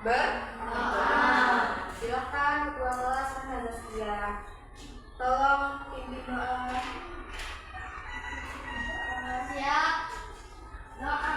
berdoa. Silakan ketua kelas Nazkia. Tolong pimpin doa. Siap. Doa.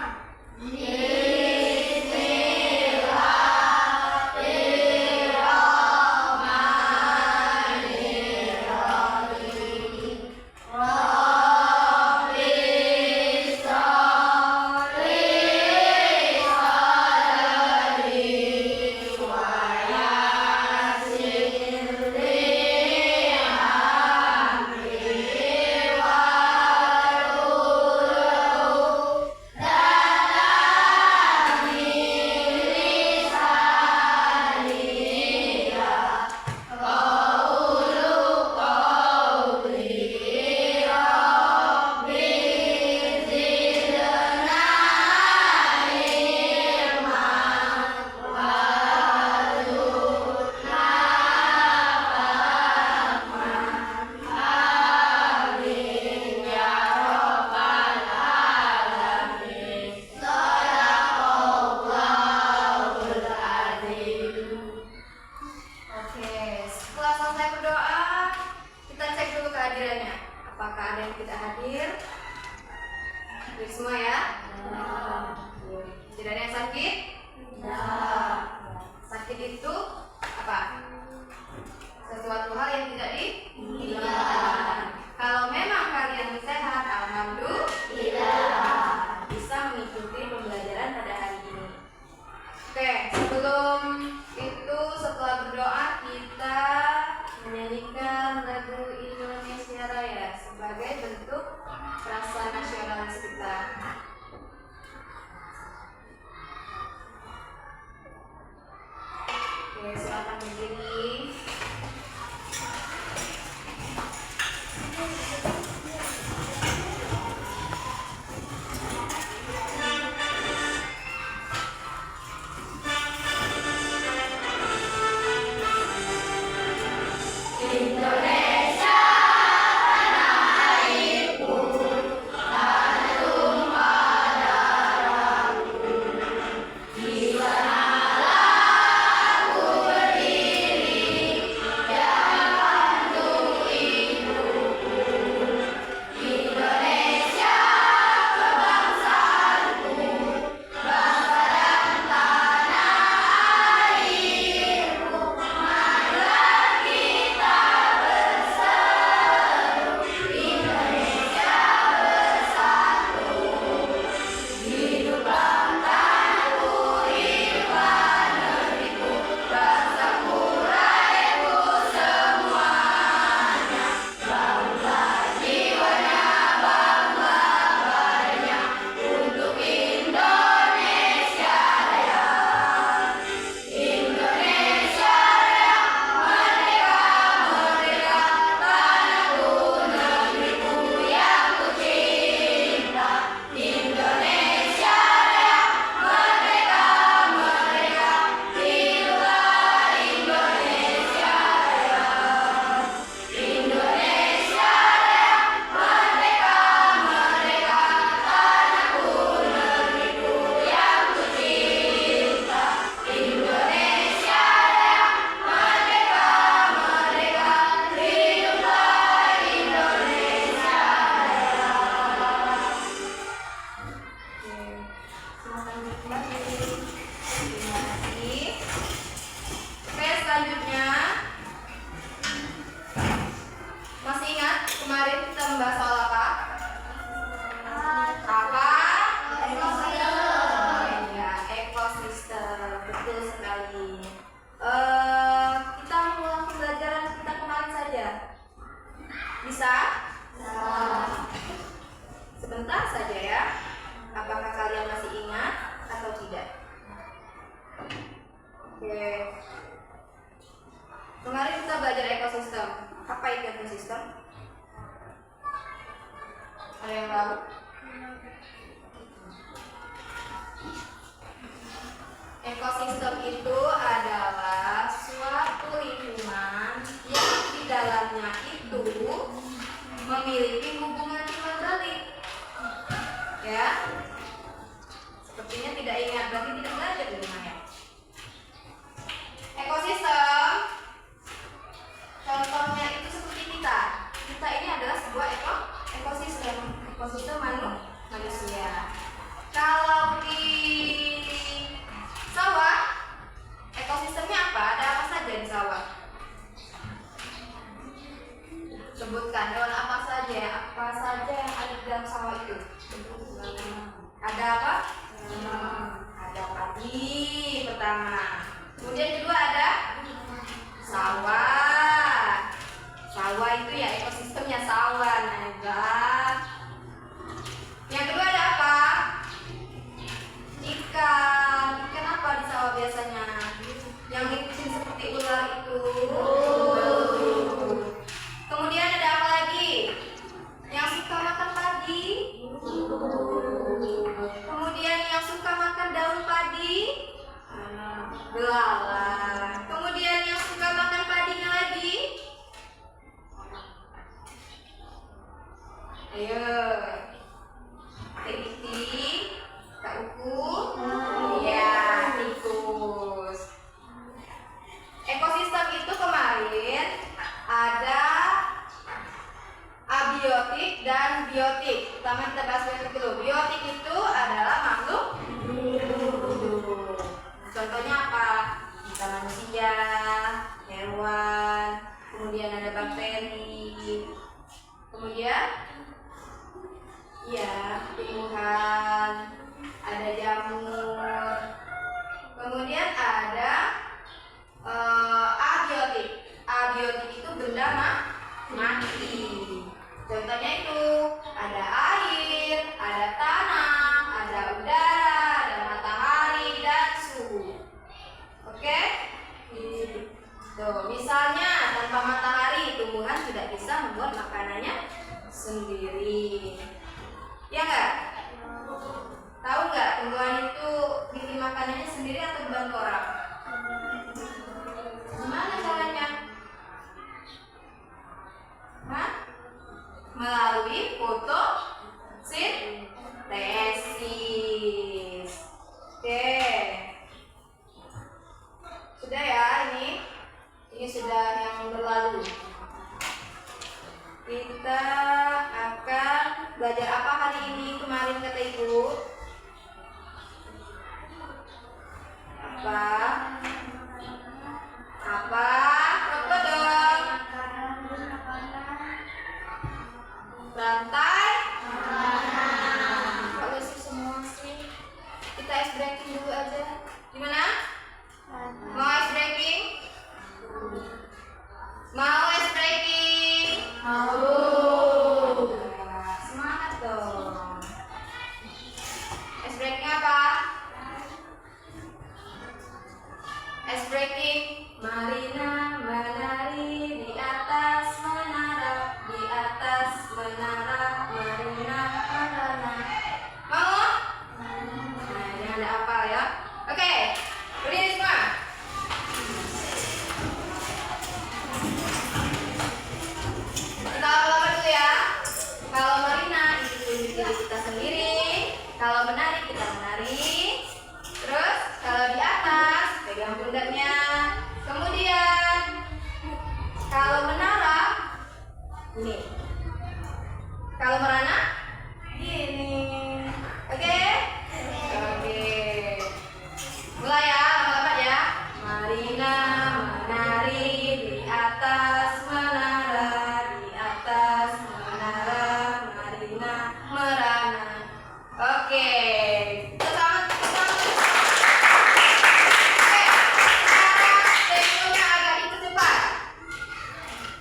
Kemarin kita belajar ekosistem. Apa itu ekosistem? Ada yang tahu? Ekosistem itu adalah suatu lingkungan yang di dalamnya itu memiliki hubungan timbal balik. Ya, sepertinya tidak ingat, berarti tidak belajar di rumah ya. belalang. Kemudian yang suka makan padinya lagi? Ayo. Titik, Kak Uku. Iya, tikus. Ekosistem itu kemarin ada abiotik dan biotik. Pertama kita bahas biotik dulu. Biotik itu adalah makhluk hidup. Contohnya apa? Kita manusia, hewan, kemudian ada bakteri, kemudian ya tumbuhan, ada jamur, kemudian ada abiotik. Abiotik itu benda mati. Contohnya itu ada air, ada tanah, ada udara, ada matahari dan suhu. Oke? Tuh, misalnya tanpa matahari tumbuhan tidak bisa membuat makanannya sendiri. Ya enggak? Tahu nggak tumbuhan itu bikin makanannya sendiri atau dibantu orang? Gimana caranya? Hah? Melalui fotosintesis. Oke. Sudah ya ini? Ini sudah yang berlalu. Kita akan belajar apa hari ini? Kemarin kata Ibu? Apa? Apa? Apa dong? Rantai? Kalau sih semua sih. Kita ice breaking dulu aja. Gimana? Mau ice breaking? Mau ice breaking? Mau. Semangat dong. Ice breaking apa? Ice breaking. Marina menari di atas menara, di atas menara, Marina menara. Mau? Nah, ini ada apa ya? Oke, berdiri semua. Kita lama-lama dulu ya. Kalau Marina itu tunjuk diri kita sendiri, kalau menari kita menari. Terus kalau di atas pegang pundaknya. Kemudian kalau menara ini, kalau merana gini. Oke? Oke. Mulai ya, lama-lama ya. Marina menari di atas menara, di atas menara, Marina merana. Oke. Selamat.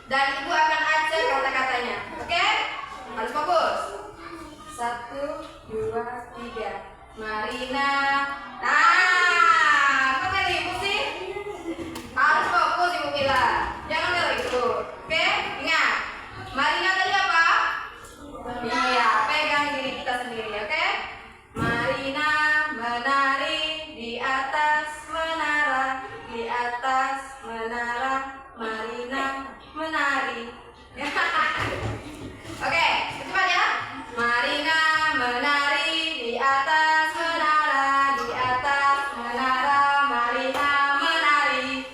Dan Ibu akan ajar kata-katanya. Oke? Harus fokus. 1, 2, 3. Marina. Nah, kok tadi Ibu sih? Harus fokus Ibu bilang. Jangan lari itu. Oke? Ingat. Marina tadi apa? Iya, pegang diri kita sendiri. Oke? Marina menari di atas menara, di atas menara, Marina menari. Oke, cepat ya. Marina menari di atas menara, di atas menara, Marina menari.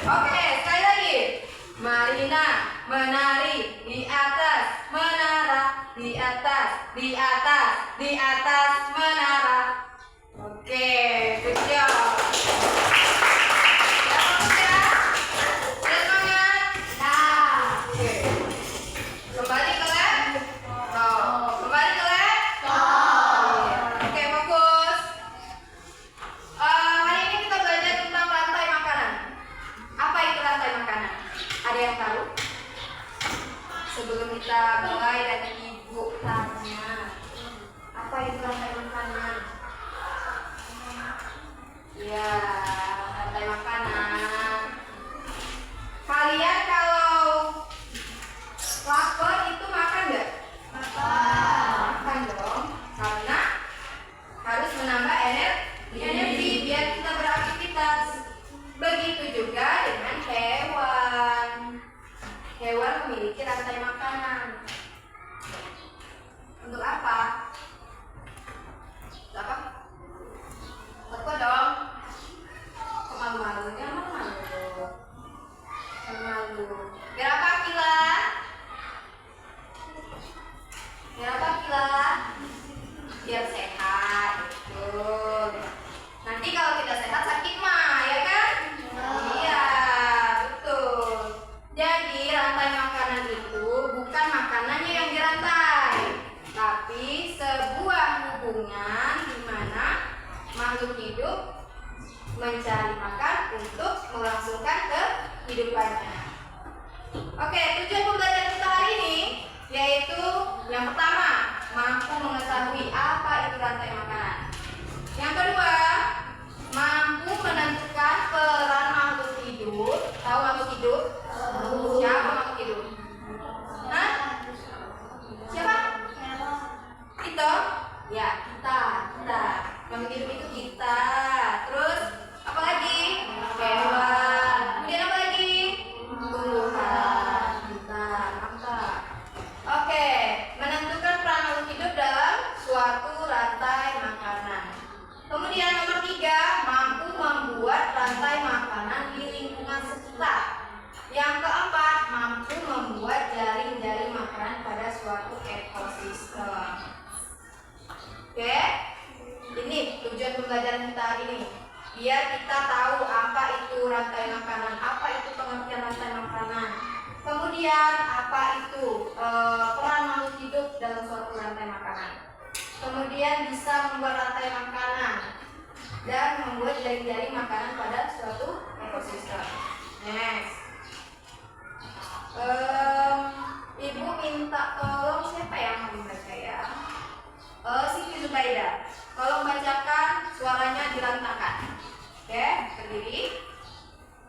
Oke, sekali lagi. Marina menari di atas menara, di atas, di atas, di atas menara. Oke, good job. Kembali ke lab. Kembali ke lab. Oke, fokus. Hari ini kita belajar tentang rantai makanan. Apa itu rantai makanan? Ada yang tahu? Sebelum kita mulai dan Ibu tanya, apa itu rantai makanan? lingkungan di mana makhluk hidup mencari makan untuk melangsungkan kehidupannya. Oke, tujuan pembelajaran kita hari ini yaitu yang pertama, mampu mengetahui apa itu rantai makanan. Yang kedua, mampu menentukan peran makhluk hidup. Tahu makhluk hidup? Siapa makhluk hidup? Hah? Siapa? Kita? Ya, kita. Makhluk hidup itu kita. Terus apa lagi? Hewan. Kemudian apa lagi? Tumbuhan. Kita. Mantap. Oke, menentukan peran makhluk hidup dalam suatu rantai makanan. Kemudian nomor 3, mampu membuat rantai makanan di lingkungan sekitar. Yang keempat, mampu membuat jaring-jaring makanan pada suatu ekosistem. Oke, ini tujuan pembelajaran kita hari ini. Biar kita tahu apa itu rantai makanan, apa itu pengertian rantai makanan. Kemudian apa itu peran makhluk hidup dalam suatu rantai makanan. Kemudian bisa membuat rantai makanan dan membuat jaring-jaring makanan pada suatu ekosistem. Next. Ibu minta tolong siapa yang mau membaca ya? Siti Zubaida. Tolong bacakan, suaranya dirantangkan. Oke, berdiri.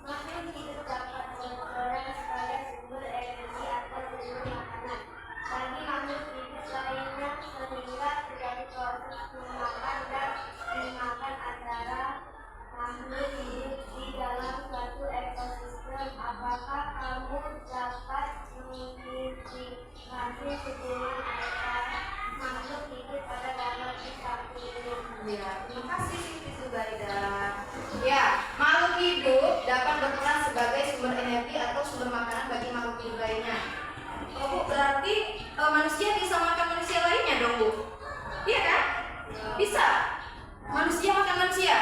Makhluk hidup dapat berperan sebagai sumber energi atau sumber makanan bagi makhluk hidup lainnya, sehingga terjadi proses memakan dan dimakan antara makhluk hidup di dalam suatu ekosistem. Apakah kamu dapat mengidentifikasi hubungan antara makhluk hidup pada dalam satu ini? Ya, terima kasih Siti Zubaida. Ya, makhluk hidup dapat berperan sebagai sumber energi atau sumber makanan bagi makhluk hidup lainnya. Oh, Bu, berarti manusia bisa makan manusia lainnya dong, Bu? Iya kan? Bisa. Manusia makan manusia?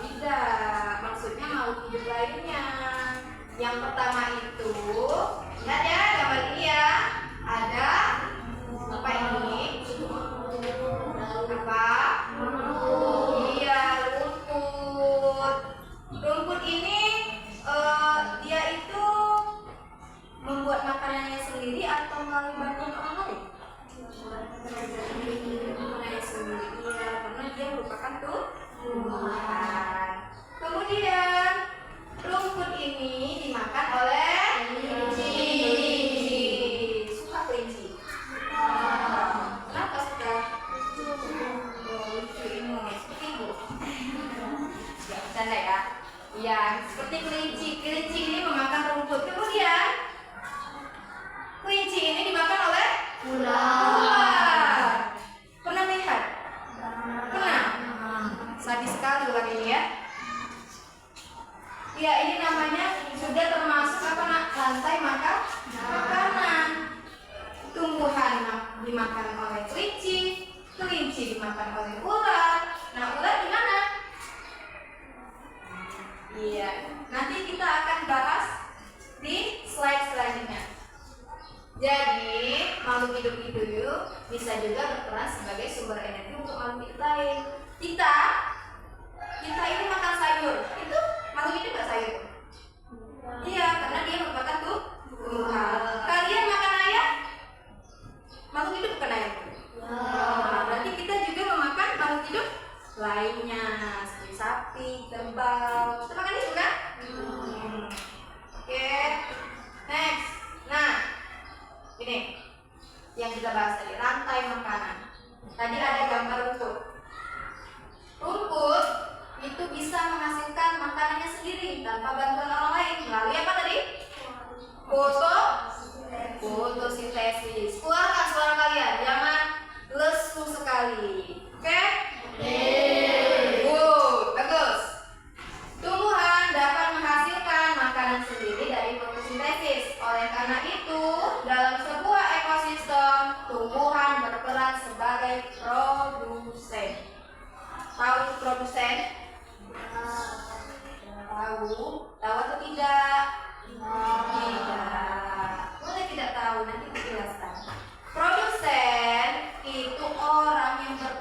Tidak. Maksudnya makhluk hidup lainnya. Yang pertama itu, lihat ya gambar ini ya. Ada apa ini? Apa? Iya, rumput. Rumput ini dia itu membuat makanannya sendiri atau melalui bantuan orang lain? Makanannya sendiri, iya, karena dia merupakan tumbuhan. Kemudian rumput ini dimakan oleh kelinci. Suka kelinci? Kenapa suka? Lucu ini seperti ibu. Ya, bercanda ya. Ya, seperti kelinci. Kelinci ini memakan rumput. Kemudian kelinci ini dimakan oleh ular. Pernah lihat? Pernah? Sadis sekali ular ini ya. Ya, ini namanya sudah termasuk apa nak? Rantai makanan. Tumbuhan dimakan oleh kelinci, kelinci dimakan oleh ular. Nah, ular gimana? Iya, nanti kita akan bahas di slide selanjutnya. Jadi, makhluk hidup itu bisa juga berperan sebagai sumber energi untuk makhluk hidup lain. Kita ini makan sayur, itu makhluk hidup nggak sayur? Iya, karena dia merupakan tumbuhan. Kalian makan ayam? Makhluk hidup bukan ayam? Nah, berarti kita juga memakan makhluk hidup lainnya, seperti sapi, kerbau. Kita makan itu kan? Oke, next. Nah, ini yang kita bahas tadi, rantai makanan. Tadi ada gambar rumput. Rumput itu bisa menghasilkan makanannya sendiri tanpa bantuan orang lain. Melalui apa tadi? Fotosintesis. Keluarkan suara kalian, jangan lesu sekali. Oke? Good, bagus. Tumbuhan dapat menghasilkan makanan sendiri dari fotosintesis. Oleh karena itu, dalam sebuah ekosistem, tumbuhan berperan sebagai produsen. Tahu itu produsen? Tahu atau tidak? Tidak. Boleh tidak tahu, nanti dijelaskan. Produsen itu orang yang berperan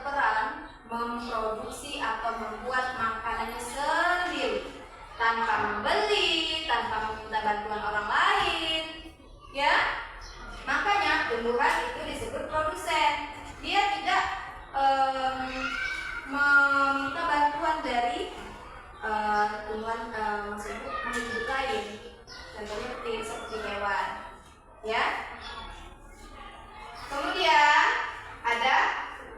tanpa membeli, tanpa meminta bantuan orang lain, ya. Makanya tumbuhan itu disebut produsen. Dia tidak meminta bantuan dari tumbuhan makhluk hidup lain. Contohnya seperti hewan, ya. Kemudian ada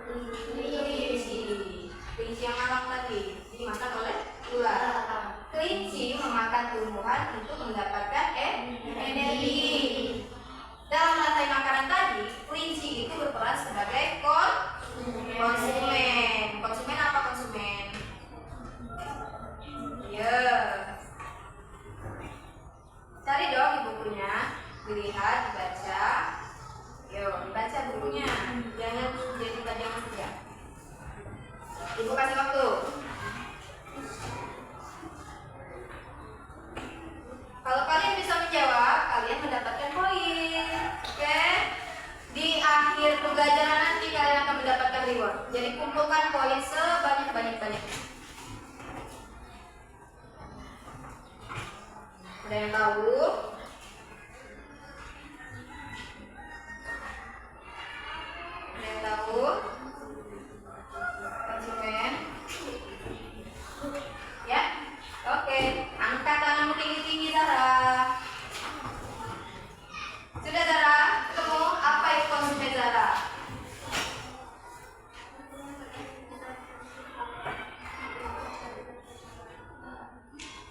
kelinci yang malang tadi dimakan oleh ular. Kelinci memakan tumbuhan untuk mendapatkan energi. Dalam rantai makanan tadi, kelinci itu berperan sebagai konsumen. Konsumen apa konsumen? Ya. Cari dong di bukunya, dilihat, dibaca. Yuk, dibaca bukunya. Jangan jadi bayangan saja. Ibu kasih waktu. Kalau kalian bisa menjawab, kalian mendapatkan poin. Oke? Di akhir pembelajaran nanti kalian akan mendapatkan reward. Jadi kumpulkan poin sebanyak-banyak-banyak. Ada yang tahu? Ada yang tahu? Konsumen? Ya? Oke, angkat tanganmu tinggi-tinggi, Zara. Sudah, Zara? Ketemu apa itu konsumen, Zara?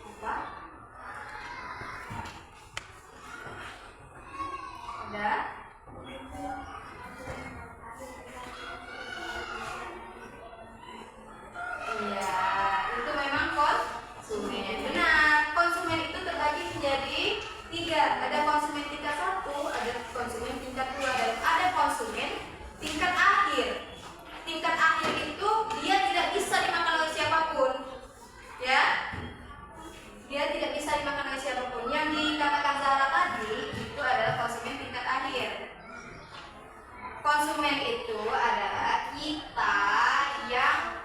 Apa? Ada? Iya, itu memang konsumen. Benar, konsumen itu terbagi menjadi 3. Ada konsumen tingkat 1, ada konsumen tingkat 2, dan ada konsumen tingkat akhir. Tingkat akhir itu dia tidak bisa dimakan oleh siapapun. Ya? Dia tidak bisa dimakan oleh siapapun. Yang dikatakan Zara tadi itu adalah konsumen tingkat akhir. Konsumen itu adalah kita yang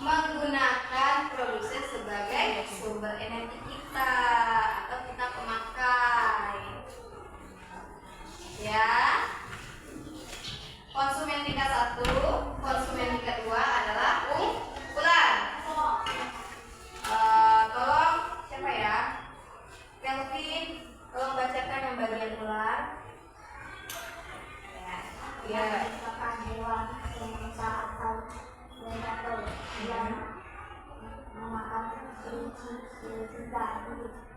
menggunakan produsen sebagai sumber energi kita atau kita pemakai, ya. Konsumen tingkat 1, konsumen tingkat 2 adalah ular. Tolong siapa ya? Kelvin, tolong bacakan yang bagian ular. Ya. merupakan hewan semangsa atau predator yang memakan kelinci juga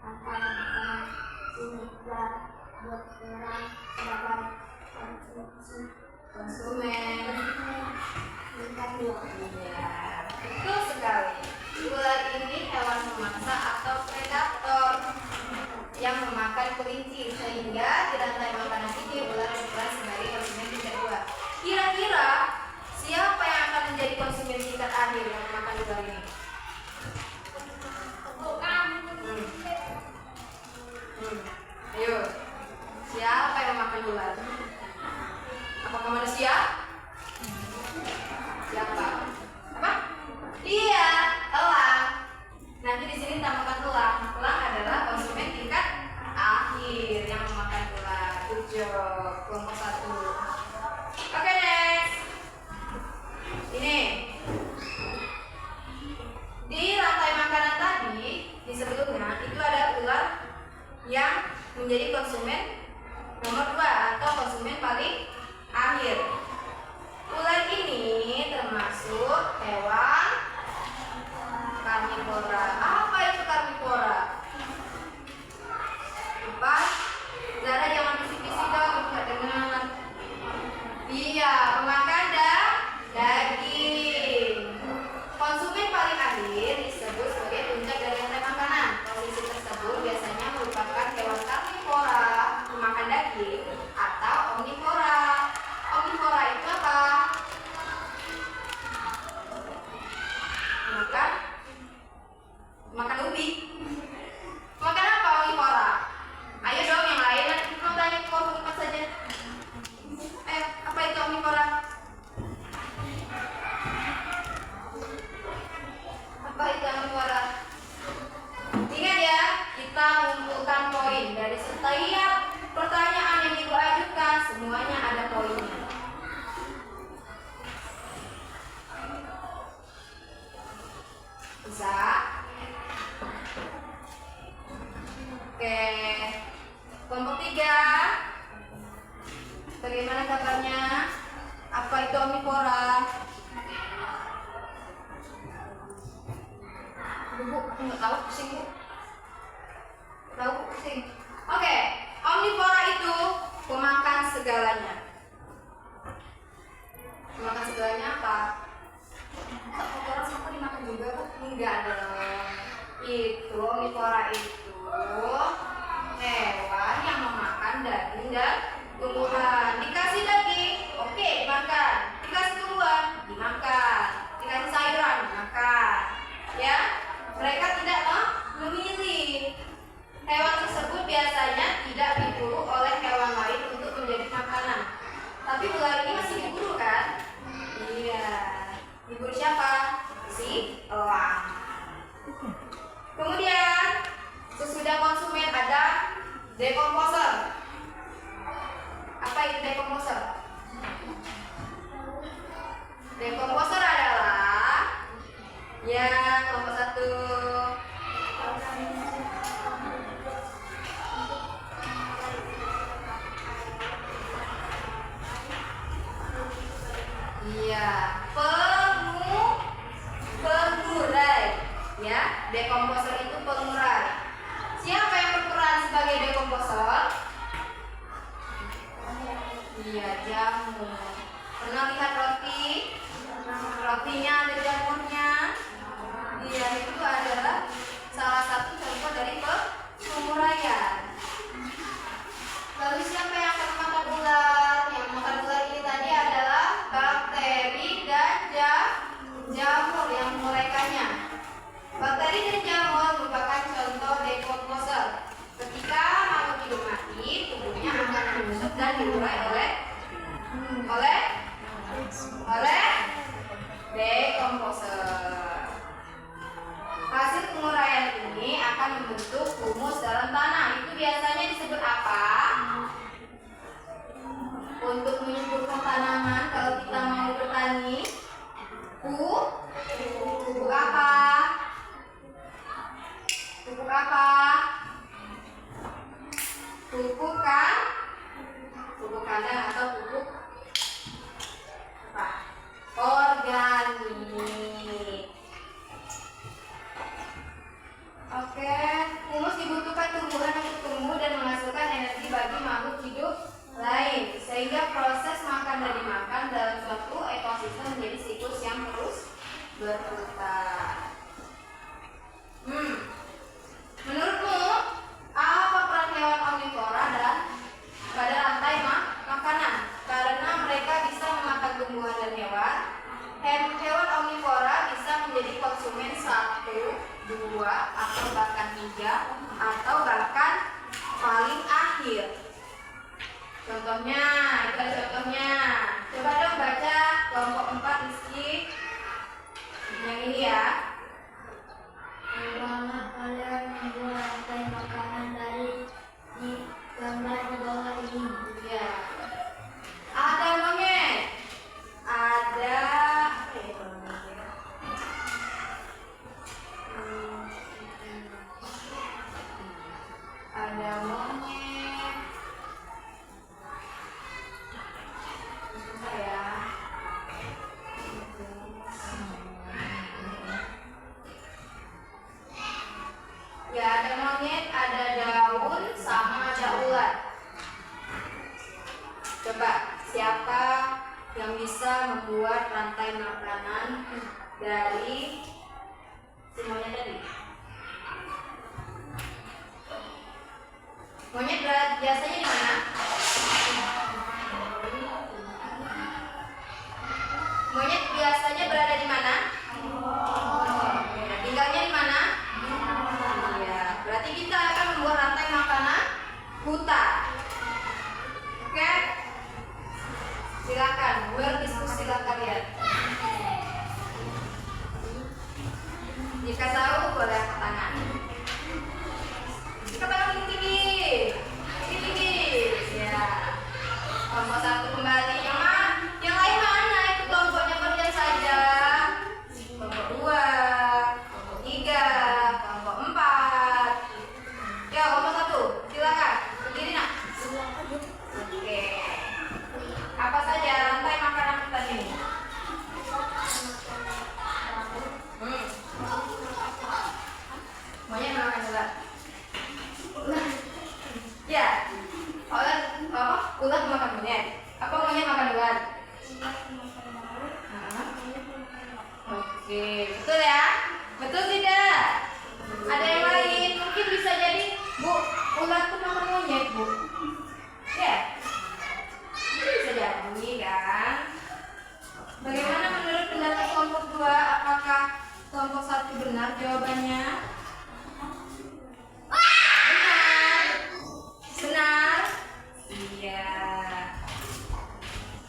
antara makanan sehingga berperan sebagai Konsumen. tingkat 2. Ya, betul sekali. Ular ini hewan memangsa atau predator yang memakan kelinci, sehingga di rantai makanan ini ular berperan sebagai konsumen tingkat 2. Kira-kira siapa yang akan menjadi konsumen tingkat akhir yang memakan ular ini? Ayo, siapa yang memakan ular? Apakah manusia? Siapa? Apa? Iya, elang. Nanti di sini tambahkan elang. Elang adalah konsumen tingkat akhir yang memakan ular. Good job. itu omnivora? Bu, aku nggak tahu, pusing bu. Tahu pusing. Oke, omnivora itu pemakan segalanya. Pemakan segalanya apa? Omnivora sama dimakan juga bu? Enggak dong. Itu omnivora itu hewan yang memakan daging dan tumbuhan. Dikasih daging, oke dimakan. Dikasih tumbuhan, dimakan. Dikasih sayuran, dimakan. Ya, mereka tidak memilih. Hewan tersebut biasanya tidak diburu oleh hewan lain untuk menjadi makanan. Tapi ular ini masih diburu kan? Iya. Diburu siapa? Si elang. Kemudian sesudah konsumen ada dekomposer. Apa itu dekomposer? Dekomposer adalah ya kelompok 1. Iya, pengurai. Ya, dekomposer itu pengurai. Siapa yang berperan sebagai dekomposer? Iya, jamur. Pernah lihat roti? Rotinya ada jamurnya. Iya, itu adalah salah satu contoh dari penguraian. Lalu siapa yang akan makan ular? Yang makan ular ini tadi adalah bakteri dan jamur yang menguraikannya. Bakteri dan jamur merupakan contoh dekomposer. Ketika makhluk hidup mati, tubuhnya akan membusuk dan diurai oleh dekomposer. Hasil penguraian ini akan membentuk humus dalam tanah. Itu biasanya disebut apa? Untuk menyuburkan tanaman, kalau kita mau bertani, pupuk apa? Pupuk apa? Pupuk kandang atau pupuk apa? Organik. Oke, humus dibutuhkan tumbuhan untuk tumbuh dan menghasilkan energi bagi makhluk hidup lain, sehingga proses makan dan dimakan dalam suatu ekosistem menjadi siklus yang terus berputar. Menurutmu apa peran hewan omnivora dan pada rantai makanan? Karena mereka bisa memakan tumbuhan dan hewan. Hewan omnivora bisa menjadi konsumen 1, 2, atau bahkan 3, atau bahkan paling akhir. Contohnya, itu ada contohnya. Coba dong baca kelompok 4 Rizky. Yang ini ya. Bagaimana kalian membuat rantai makanan dari di gambar di bawah ini? Ya. Ada monyet. Ada ada monyet. Susah ya. Ya, ada monyet, ada daun, sama ada ular. Coba, siapa yang bisa membuat rantai makanan dari si monyet tadi? Monyet biasanya di mana? Monyet biasanya berada di mana? Tinggalnya di mana? Iya, berarti kita akan membuat rantai makanan hutan. Oke? Silakan, berdiskusi kalian. Jika tahu boleh angkat tangan. Angkat tangan tinggi. Tinggi. Oke, betul ya? Betul tidak? Ada yang lain? Mungkin bisa jadi, Bu, ular itu makan monyet, Bu. Ya? Ini bisa jadi kan? Bagaimana menurut pendapat kelompok 2? Apakah kelompok 1 benar jawabannya? Benar. Benar? Iya.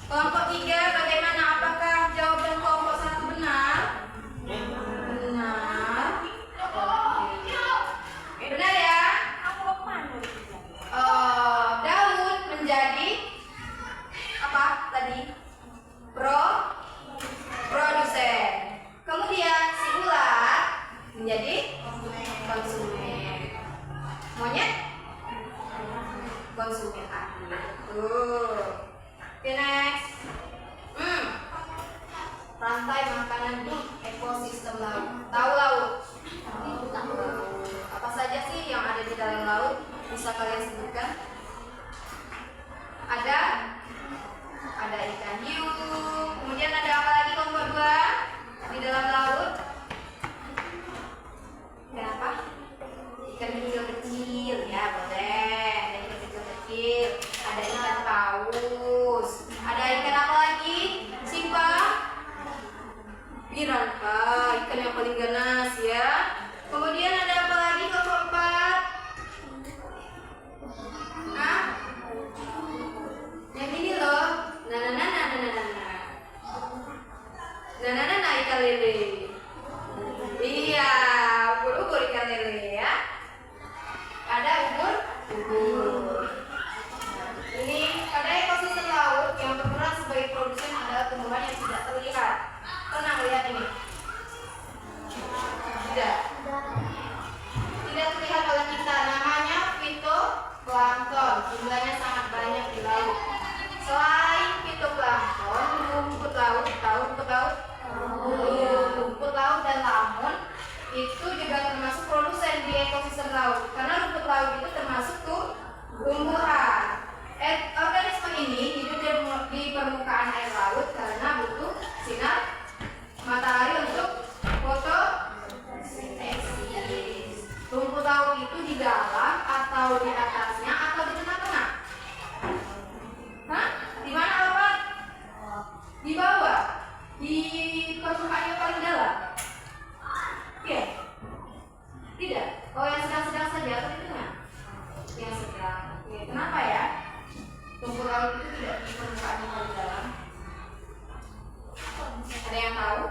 Kelompok 3 bagaimana? Apakah jawaban kelompok 1 benar? Benar. Oke. Benar ya? Daun menjadi apa tadi? Produsen. Kemudian si ular menjadi konsumen. Monyet konsumen akhir. Oke, next. Rantai makanan di ekosistem laut. Tahu laut? Tahu laut. Apa saja sih yang ada di dalam laut? Bisa kalian sebutkan? Ada ikan hiu. Kemudian ada apa lagi kelompok 2 di dalam laut? Kenapa? Ikan kecil-kecil ya, boleh. Ada ikan kecil-kecil. Ada ikan paus. Ada ikan apa lagi? Simpa? Piranha, ikan yang paling ganas ya. Kemudian ada apa lagi kelompok 4? Hah? Yang ini loh. Nah, ikan lele. Iya, ubur-ubur ikan lele ya. Ada ubur. Ini pada ekosistem laut yang berperan sebagai produsen adalah tumbuhan yang tidak terlihat. Pernah lihat ini? Tidak terlihat oleh kita. Namanya fitoplankton. Jumlahnya sangat banyak di laut. Selain fitoplankton, rumput laut, tahu rumput laut? Rumput laut dan lamun itu juga termasuk produsen di ekosistem laut. Karena rumput laut itu termasuk tumbuhan. Organisme ini hidup di permukaan air laut karena butuh sinar matahari untuk fotosintesis. Rumput laut itu di dalam atau di atasnya atau di tengah-tengah? Hah? Di mana Bapak? Di bawah? Di permukaan yang paling dalam? Oke. Tidak? Oh, yang sedang-sedang saja atau di tengah? Yang sedang. Oke. Kenapa ya? Rumput laut itu tidak di permukaan yang paling dalam? Ada yang tahu?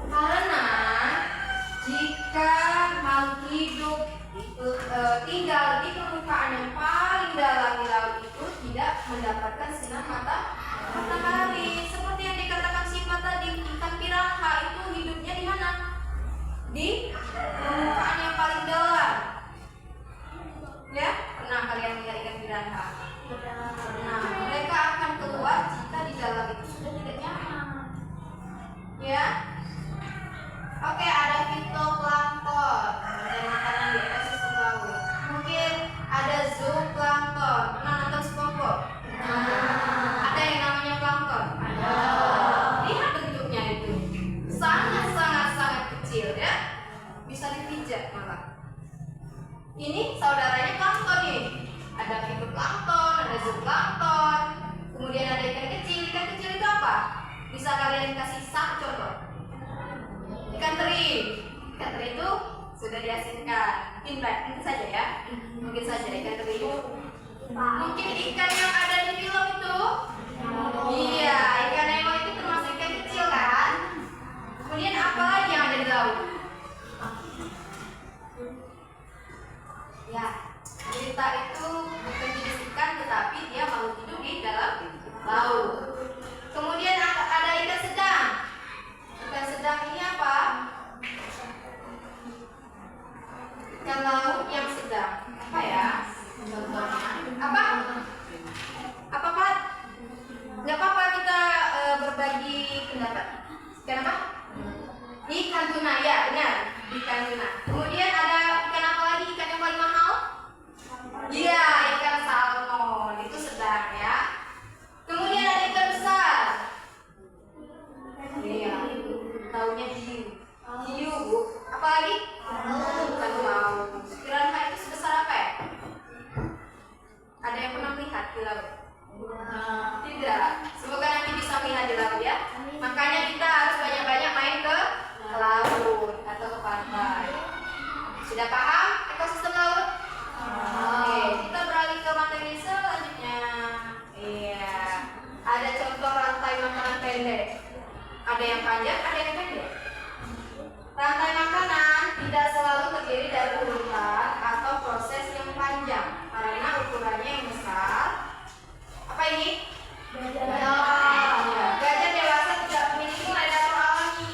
Karena jika makhluk hidup tinggal di permukaan yang paling dalam di laut itu tidak mendapatkan sinar matahari. Seperti yang dikatakan Siva tadi, ikan piranha itu hidupnya di mana? Di permukaan yang paling dalam. Ya, pernah kalian lihat ikan piranha? Nah, mereka akan keluar jika di dalam itu sudah tidak nyaman. Ya. Oke, ada fitoplankton, ada makanan di ekosistem laut. Mungkin ada zooplankton. Pernah nonton SpongeBob? Ada yang namanya plankton? Ada. Lihat bentuknya itu, sangat kecil ya. Bisa dipijat malah. Ini saudaranya plankton nih. Ada fitoplankton, ada zooplankton. Kemudian ada ikan kecil. Ikan kecil itu apa? Bisa kalian kasih satu contoh? Ikan teri. Ikan teri itu sudah diasinkan. Mungkin saja ya. Mungkin saja ikan teri itu. Mungkin ikan yang ada di film itu. Iya, ikan nemo itu termasuk ikan kecil kan? Kemudian apa lagi yang ada di laut? Ya, cerita itu bukan jenis ikan tetapi dia makhluk hidup di dalam laut. Kemudian ada ikan sedang. Ikan sedang ini apa? Ikan laut yang sedang. Apa ya? Contohnya. Apa? Apa Pak? Gak apa-apa kita berbagi pendapat. Ikan apa? Ikan tuna ya, benar. Ikan tuna. Kemudian ada ikan apa lagi? Ikan yang paling mahal? Iya, ikan salmon. Itu sedang ya. Kemudian ada ikan besar. Iya. Ada yang panjang, ada yang pendek. Rantai makanan tidak selalu terdiri dari urutan atau proses yang panjang karena ukurannya yang besar. Apa ini? Gajah dewasa tidak memiliki predator alami.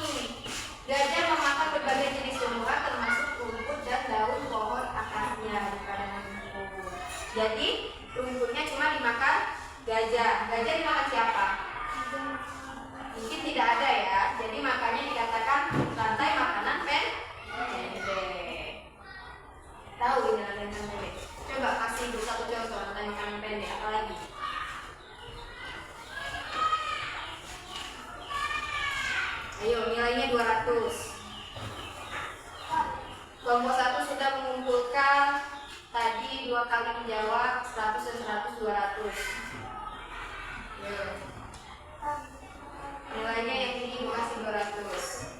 Gajah memakan berbagai jenis tumbuhan termasuk rumput dan daun pohon akasia di padang rumput. Jadi rumputnya cuma dimakan gajah. Gajah dimakan siapa? Mungkin tidak ada ya. Jadi makanya dikatakan rantai makanan pendek. Tahu ini rantai makanan pendek? Coba kasih ibu satu contoh rantai makanan pendek. Apa lagi? Ayo, nilainya 200. Kelompok 1 sudah mengumpulkan tadi 2 kali menjawab 100 dan 100, 200. Yo. Nilainya yang ini ibu kasih 200.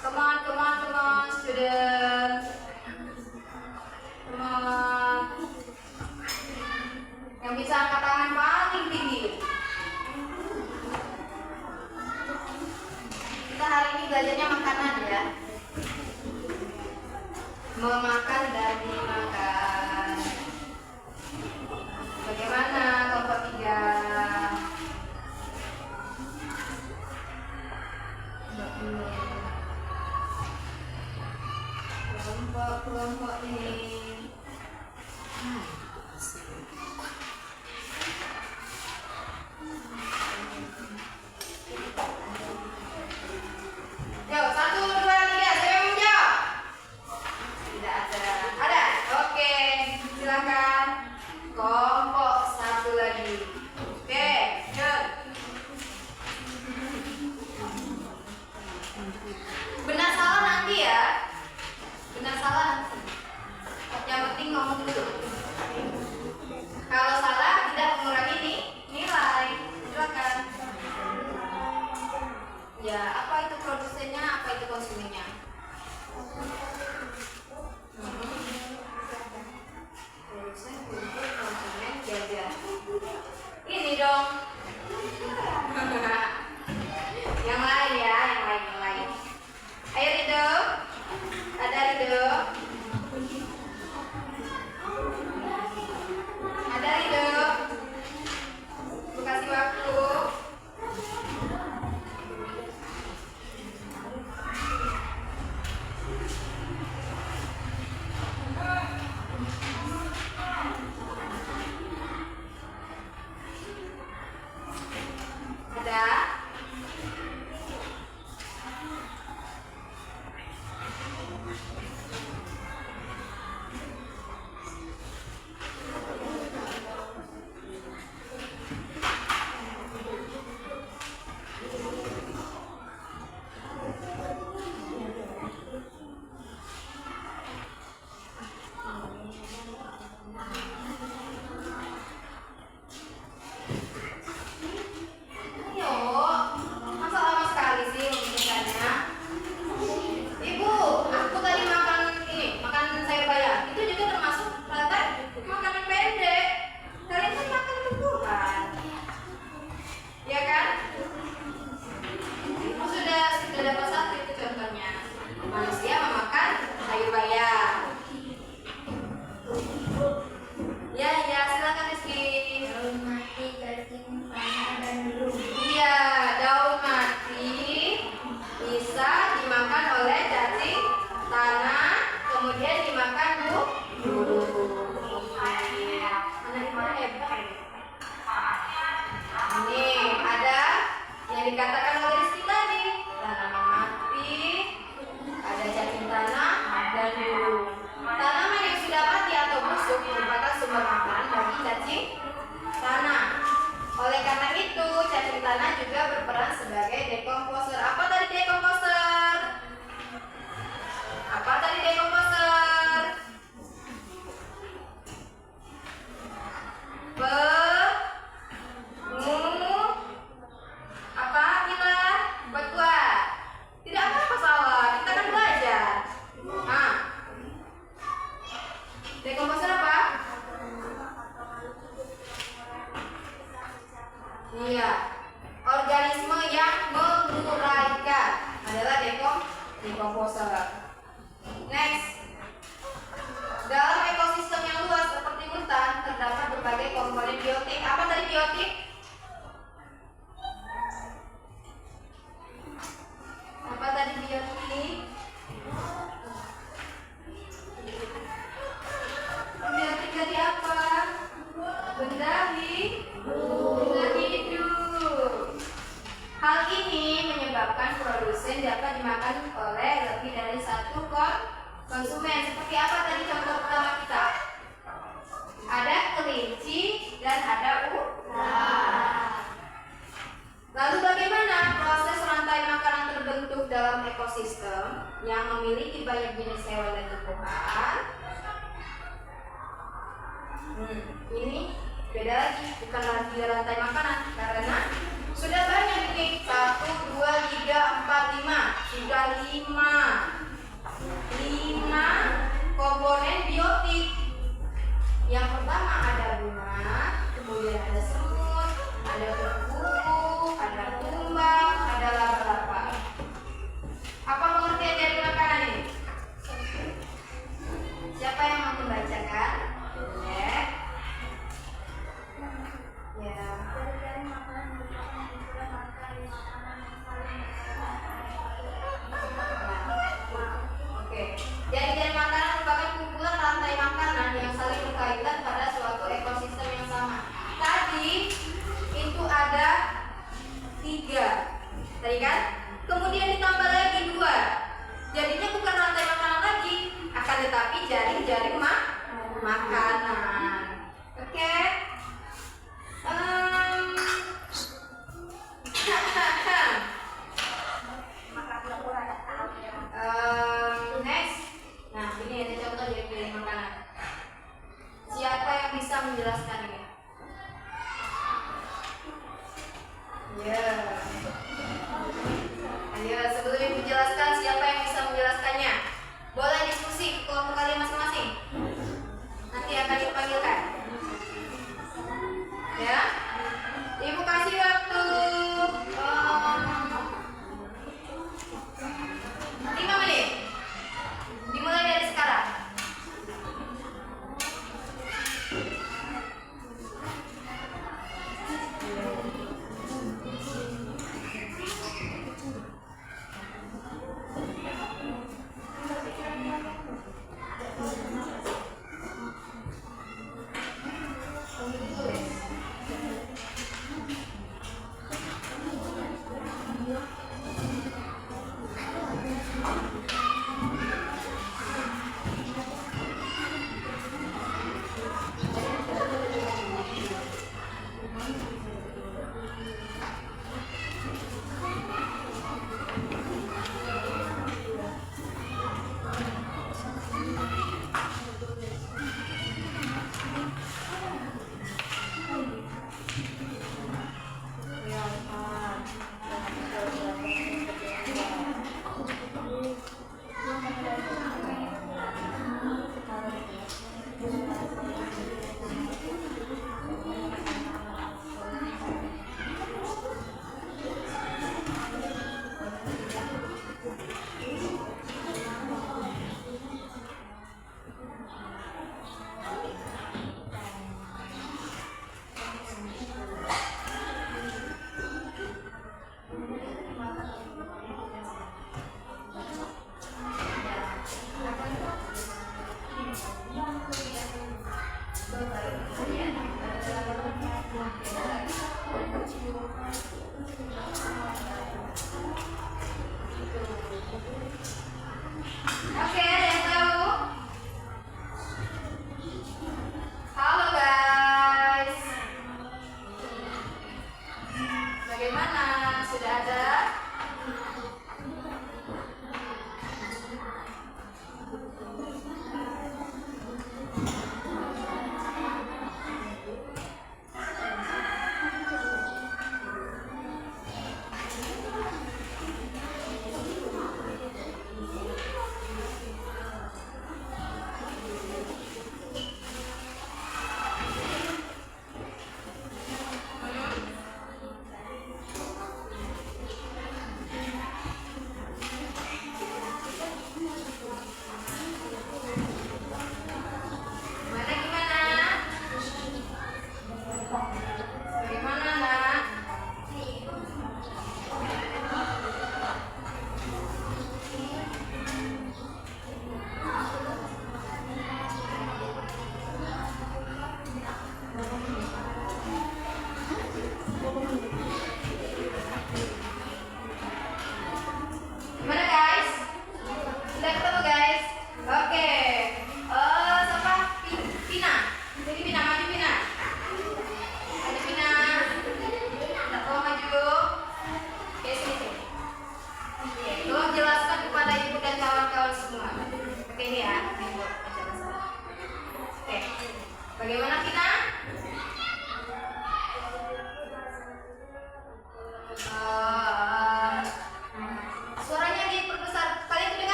Come on, student. Come on. Yang bisa angkat tangan paling tinggi. Kita hari ini belajarnya makanan ya. Memakan dan dimakan. Bagaimana kelompok 3? Kelompok ini. Yuk, 1, 2, 3, siapa yang menjawab? Tidak ada. Ada? Oke, silakan. Kelompok 1 lagi. Oke, yuk. Benar salah nanti ya. Benar salah nanti. Yang penting ngomong dulu. Kalau salah tidak mengurangi nilai. Silakan. Ya, apa itu produsennya, apa itu konsumennya? Produsen, konsumen, gajah. Ini dong. Yang lain ya, yang lain. Ayo Rido. Ada Rido. Ada Rido. Aku kasih waktu. Ada? Dikatakan oleh Rizky tadi, tanaman mati, ada cacing tanah dan burung. Tanaman yang sudah mati atau busuk merupakan sumber makanan bagi cacing tanah. Oleh karena itu, cacing tanah juga berperan sebagai dekomposer. Apa tadi dekomposer? Apa tadi dekomposer? Apa nilai? Decomposer. Next. Dalam ekosistem yang luas seperti hutan terdapat berbagai komponen biotik. Apa tadi biotik? Apa tadi biotik? Biotik tadi apa? Benda hidup. Hal ini menyebabkan produsen dapat dimakan oleh lebih dari satu konsumen. Seperti apa tadi contoh pertama kita? Ada kelinci dan ada ular. Lalu bagaimana proses rantai makanan terbentuk dalam ekosistem yang memiliki banyak jenis hewan dan tumbuhan? Ini beda lagi, bukan lagi rantai makanan karena sudah banyak nih. 1, 2, 3, 4, 5. Sudah 5 komponen biotik. Yang pertama ada bunga, kemudian ada semut, ada kupu-kupu, ada kumbang, ada laba-laba. Apa pengertian dari makanan ini? Siapa yang mau membacakan? Ya. Ya. Oke. Jadi makanan merupakan kumpulan rantai makanan yang saling berkaitan pada suatu ekosistem yang sama. Tadi itu ada 3, tadi kan? Kemudian ditambah lagi 2. Jadinya bukan rantai makanan lagi, akan tetapi jaring-jaring makanan. Oke? Next. Nah, ini ada contoh jaring makanan. Siapa yang bisa menjelaskan ini? Ya. Ayo, sebelum ibu jelaskan, siapa yang bisa menjelaskannya? Boleh diskusi ke kelompok kalian masing-masing. Nanti akan dipanggilkan. Ya. Ibu kasih waktu 5 menit. Dimulai dari sekarang. Oke, ada yang tahu? Halo guys. Bagaimana? Sudah ada?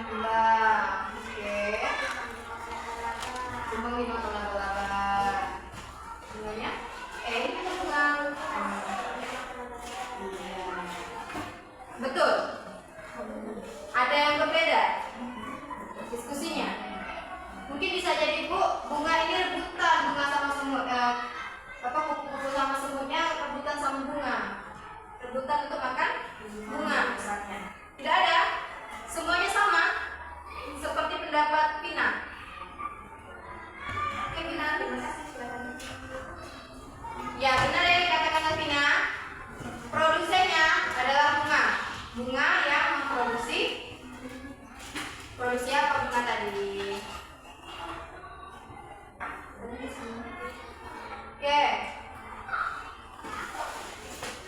Tulang. Oke. Tumbang dimakan laba-laba. Semuanya? Ini tulang. Iya. Betul. Ada yang berbeda diskusinya. Mungkin bisa jadi Bu, bunga ini rebutan, bunga sama semut. Kupu-kupu sama semutnya rebutan sama bunga. Rebutan untuk makan bunga misalnya. Tidak ada. Semuanya sama. Seperti pendapat Pina. Oke Pina, terima kasih. Silakan. Ya benar ya dikatakan Pina. Produsennya adalah bunga. Bunga yang memproduksi. Produksi apa bunga tadi? Oke.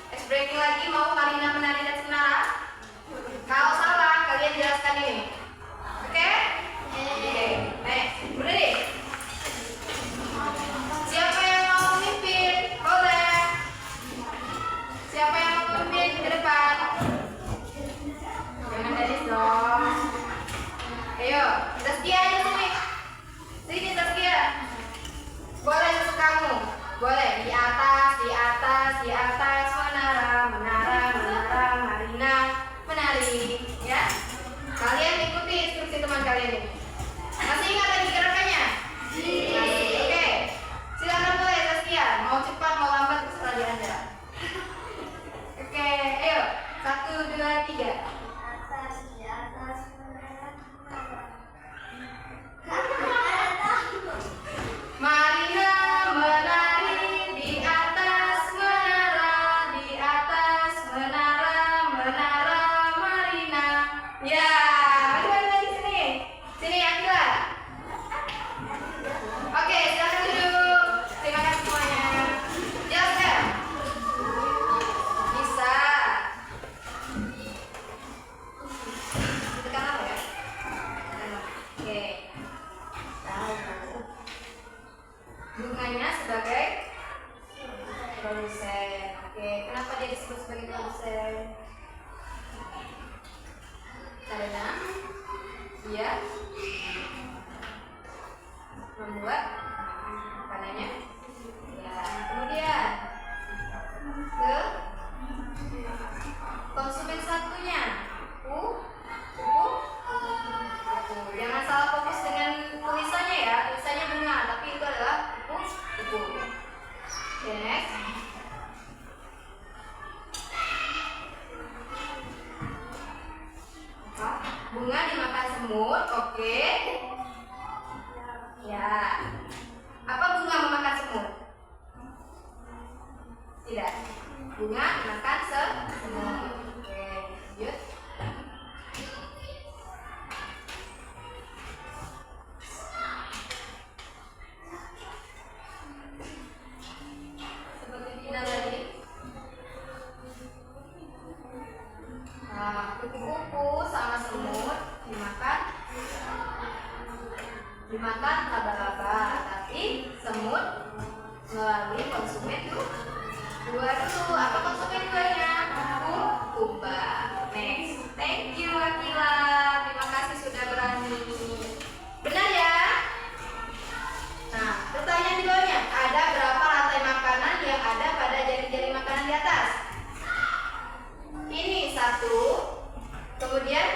Ice breaking lagi, mau Marina menari dan Senara? Kalau salah, kalian jelaskan ini. Oke? Oke. Next. Udah deh. Siapa yang mau memimpin? Boleh. Siapa yang mau memimpin ke depan? Jangan dari dong. Ayo, Zaskia aja sini. Sini Zaskia. Boleh untuk kamu. Boleh di atas, di atas, di atas. Menara, menara, menara. Marina menari. Ya. Kalian ikuti instruksi teman kalian ini. Masih ingat lagi gerakannya? Masih. Oke. Silakan mulai Zaskia. Mau cepat, mau lambat terserah di Anda. Oke, ayo. 1, 2, 3. Marina menari di atas menara, di atas menara, menara Marina. Ya, balik lagi sini. Sini Akila. Oke, silakan duduk. Terima kasih semuanya. Jelaskan. Bisa. Tekan apa ya? Oke. Bunganya sebagai produsen. Oke, kenapa dia disebut sebagai produsen? Karena dia membuat makanannya. Ya, kemudian ke konsumen satunya. Jangan salah fokus dengan tulisannya ya. Tulisannya bunga, tapi itu adalah kupu. Oke, next. Bunga dimakan semut. Oke. Ya. Apa bunga memakan semut? Tidak. Bunga dimakan semut. Oke, lanjut. Kupu-kupu sama semut dimakan laba-laba, tapi semut melalui konsumen dua dulu. Apa konsumen duanya? Kumba. Next. Thank you Akila. Terima kasih sudah berani. Benar ya? Nah, pertanyaan di bawahnya, ada berapa rantai makanan yang ada pada jari-jari makanan di atas? Ini 1, kemudian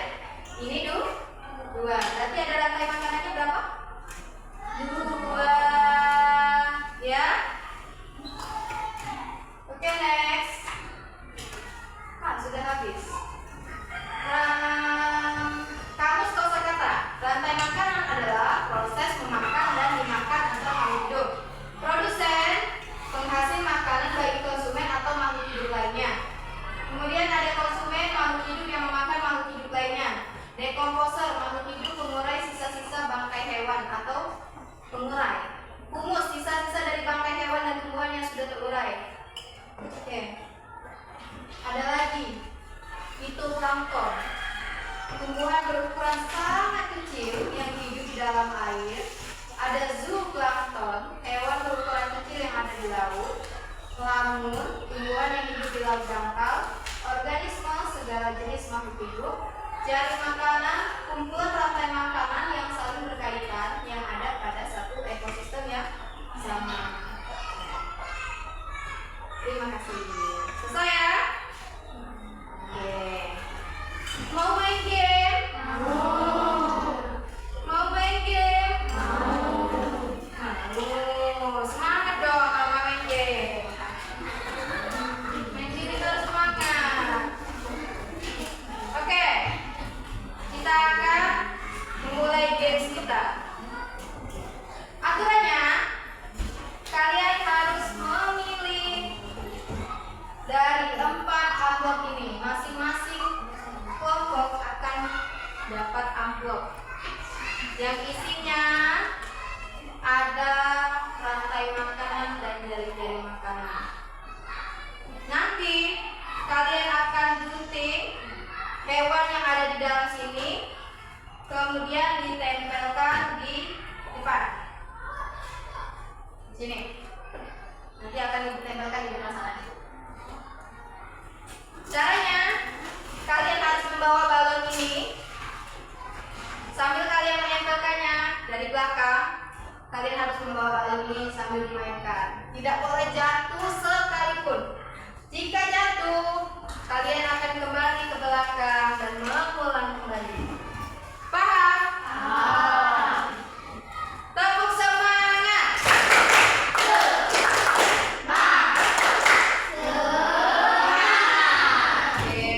ini 2. Berarti ada rantai makanannya berapa? 2. Ya. Oke, next. Sudah habis. Kamus kosakata. Rantai makanan adalah proses memakan dan dimakan antar makhluk hidup. Produsen, penghasil makanan bagi konsumen atau makhluk hidup lainnya. Kemudian ada konsumen, makhluk hidup yang memakan makhluk hidup lainnya. Dekomposer, makhluk hidup pengurai sisa-sisa bangkai hewan atau pengurai. Humus, sisa-sisa dari bangkai hewan dan tumbuhan yang sudah terurai. Oke. Ada lagi fitoplankton, tumbuhan berukuran sangat kecil yang hidup di dalam air. Ada zooplankton, hewan berukuran kecil yang ada di laut. Lamun, tumbuhan yang hidup di laut dangkal. Organisme, segala jenis makhluk hidup. Jaring makanan, kumpulan yang isinya ada rantai makanan dan jari-jari makanan. Nanti kalian akan gunting hewan yang ada di dalam sini, kemudian ditempelkan di depan sini. Nanti akan ditempelkan di depan sana. Caranya, kalian harus membawa balon ini sambil kalian menempelkannya dari belakang. Kalian harus membawa balon ini sambil dimainkan. Tidak boleh jatuh sekalipun. Jika jatuh, kalian akan kembali ke belakang dan mengulang kembali. Paham? Paham. Tepuk semangat. Oke.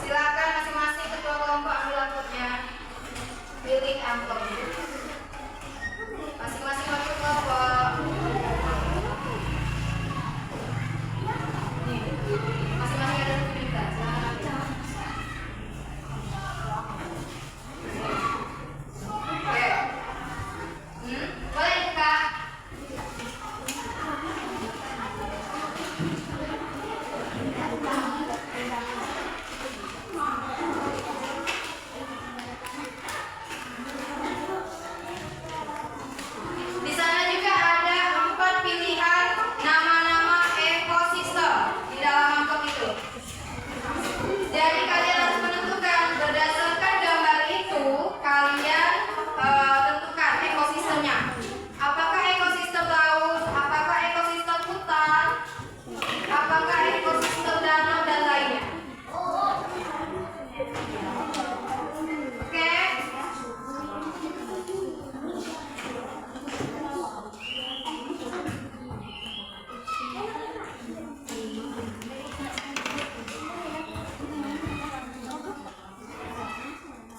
Silakan masing-masing ketua kelompok ambil amplopnya. Pilih amplop. Masing-masing masuk kelompok. Nih, masing-masing ada tulisan. Oke. Boleh dibuka. Di sana juga ada 4 pilihan nama-nama ekosistem di dalam amplop itu. Jadi kalian harus menentukan berdasarkan gambar itu, kalian tentukan ekosistemnya. Apakah ekosistem laut, apakah ekosistem hutan, apakah ekosistem danau dan lainnya. Oke?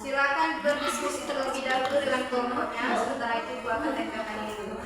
Silakan berdiskusi terlebih dahulu dengan kelompoknya. Setelah itu ibu akan tempelkan ini dulu.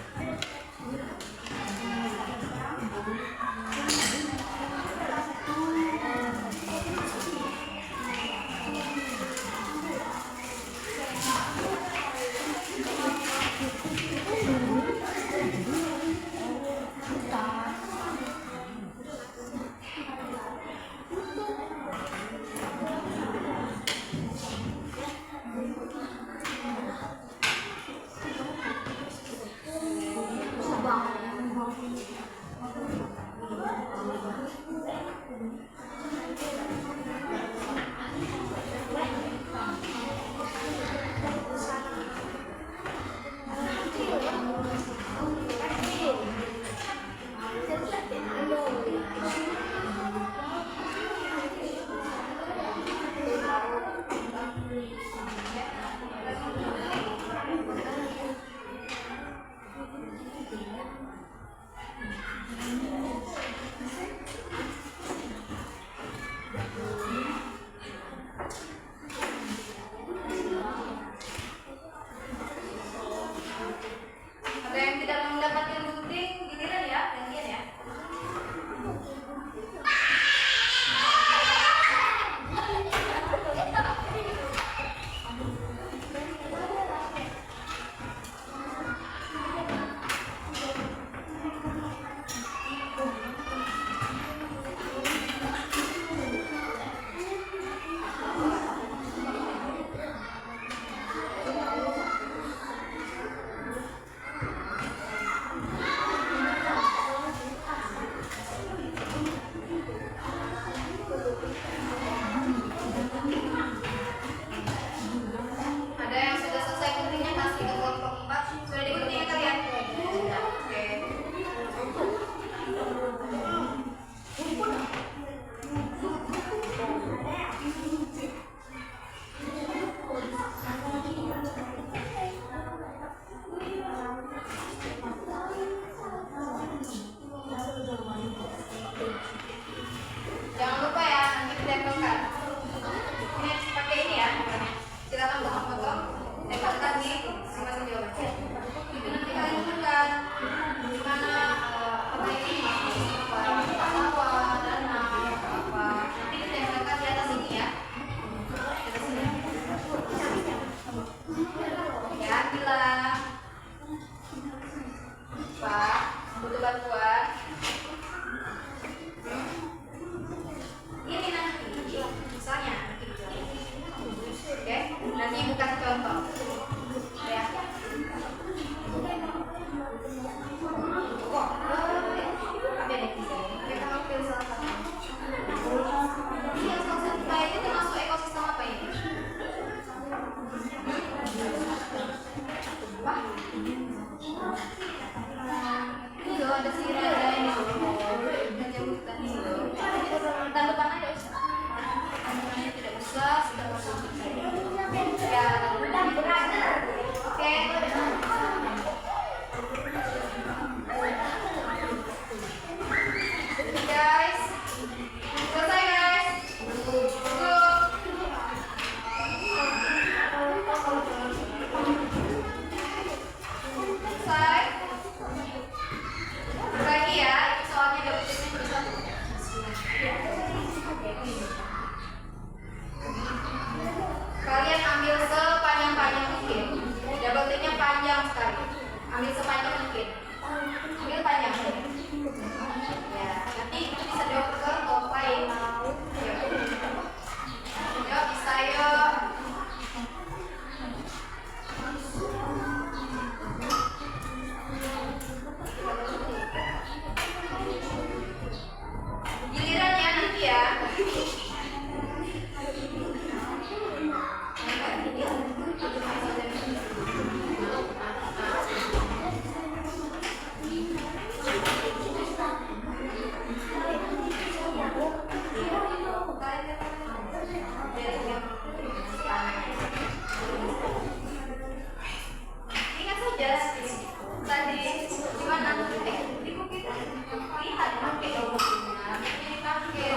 Ada yang tidak mendapatkan gunting, giliran ya, gantian ya. kasih contoh. Ya. Kok? Ada di sini. Kita mau pilih salah satu. Ini ekosistem kita ini termasuk ekosistem apa ini? Wah. Ini loh ada sirih, ada ini loh. Ada hutan ini loh. Tahun depan aja usah. Tangannya tidak usah, sudah masuk. Ya, oke. Guys, selesai guys. Selesai. Lagi ya, soalnya double tipnya bisa. Kalian ambil sepanjang-panjang mungkin. Double tipnya panjang sekali. Ambil sepanjang mungkin. Ambil panjang. Ya, nanti itu bisa jawab ke topeng. Yuk, bisa yuk. Giliran ya nanti ya. Ingat saja tadi gimana di buku kita lihat pakai bukunya ini pakai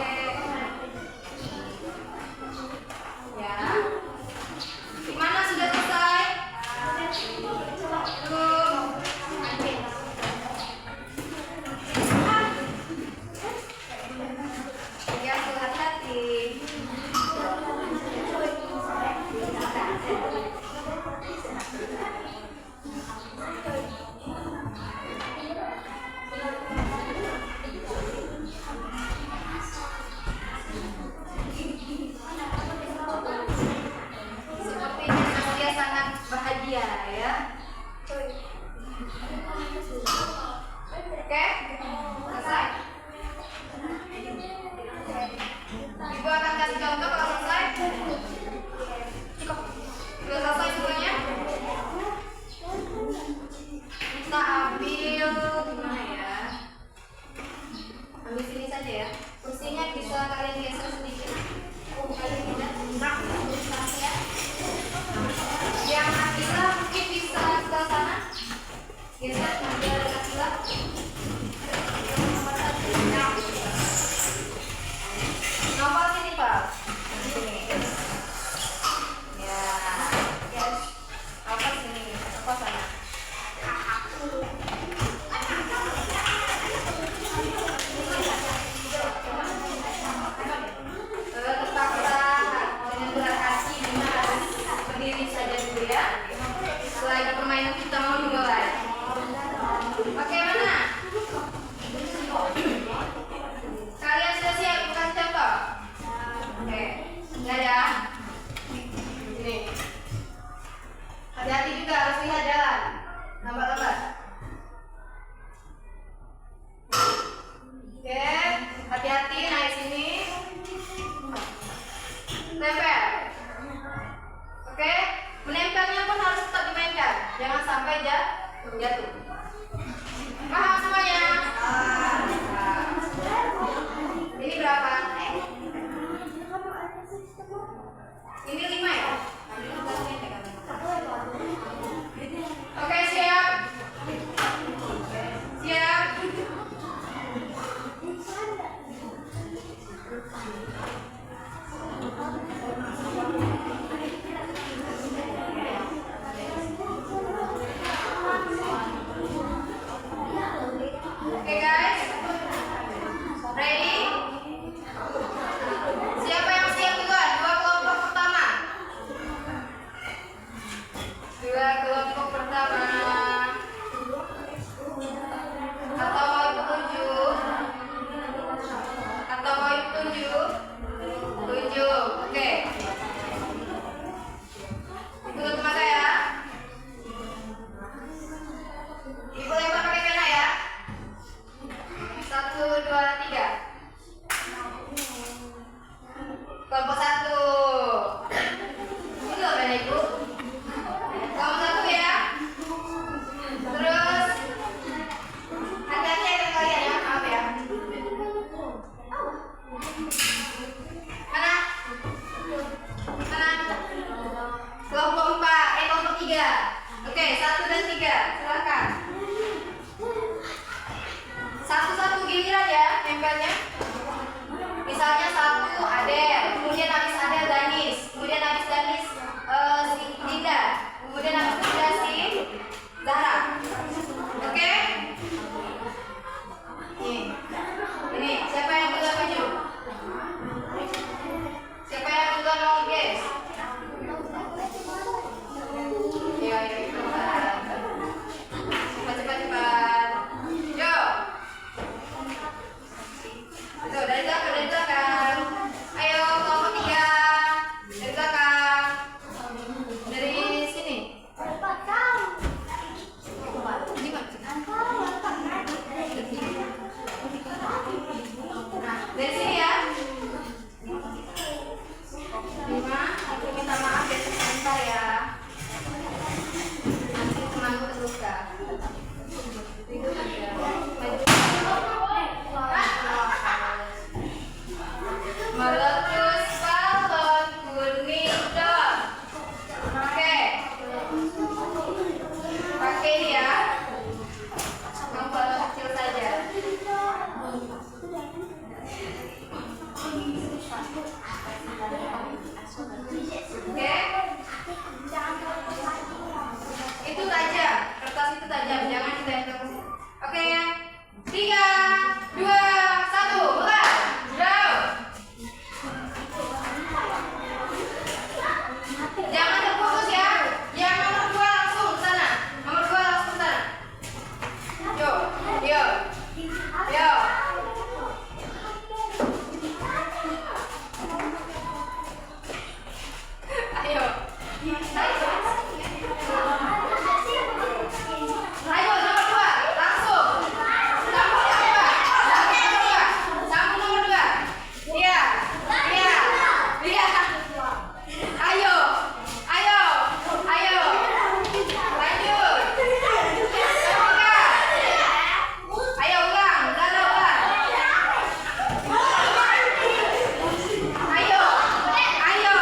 ya gimana sudah selesai belum ya hati-hati. Sepertinya Asia sangat bahagia ya. Oke, selesai. Ibu akan kasih contoh kalau selesai. Sudah selesai semuanya? Kita ambil gimana ya? Ambil sini saja ya. Kursinya bisa kalian geser sedikit. Kalian tidak ya. Yang Akila mungkin bisa ke sana. Geser sambil Akila. Nopal sini Pak. Sini. Ya. Yes. Apa sini? Apa sana? Tetaplah dengan berat hati berdiri saja dulu ya. Selagi permainan kita mau dimulai. Bagaimana? Kalian sudah siap bukan contoh? Oke, lihat ya. Ini. Hati-hati juga harus lihat jalan. Lambat-lambat. Oke, hati-hati naik sini. Tempel. Oke, menempelnya pun harus tetap dimainkan. Jangan sampai jatuh. Paham semuanya? Ini berapa? Ini 5 ya? Oke, siap. Siap. Oke guys, ready? Siapa yang siap duluan? Dua kelompok pertama. Atau mau ikut tunjuk? Tunjuk. Oke. Ayo nomor 2, langsung. Sambung nomor 2. Sambung nomor 2. Sambung nomor 2. Iya. Iya. Iya. Ayo. Ayo. Ayo. Lanjut. Sambungkan. Ayo ulang. Ulang. Ayo. Ayo. Ayo.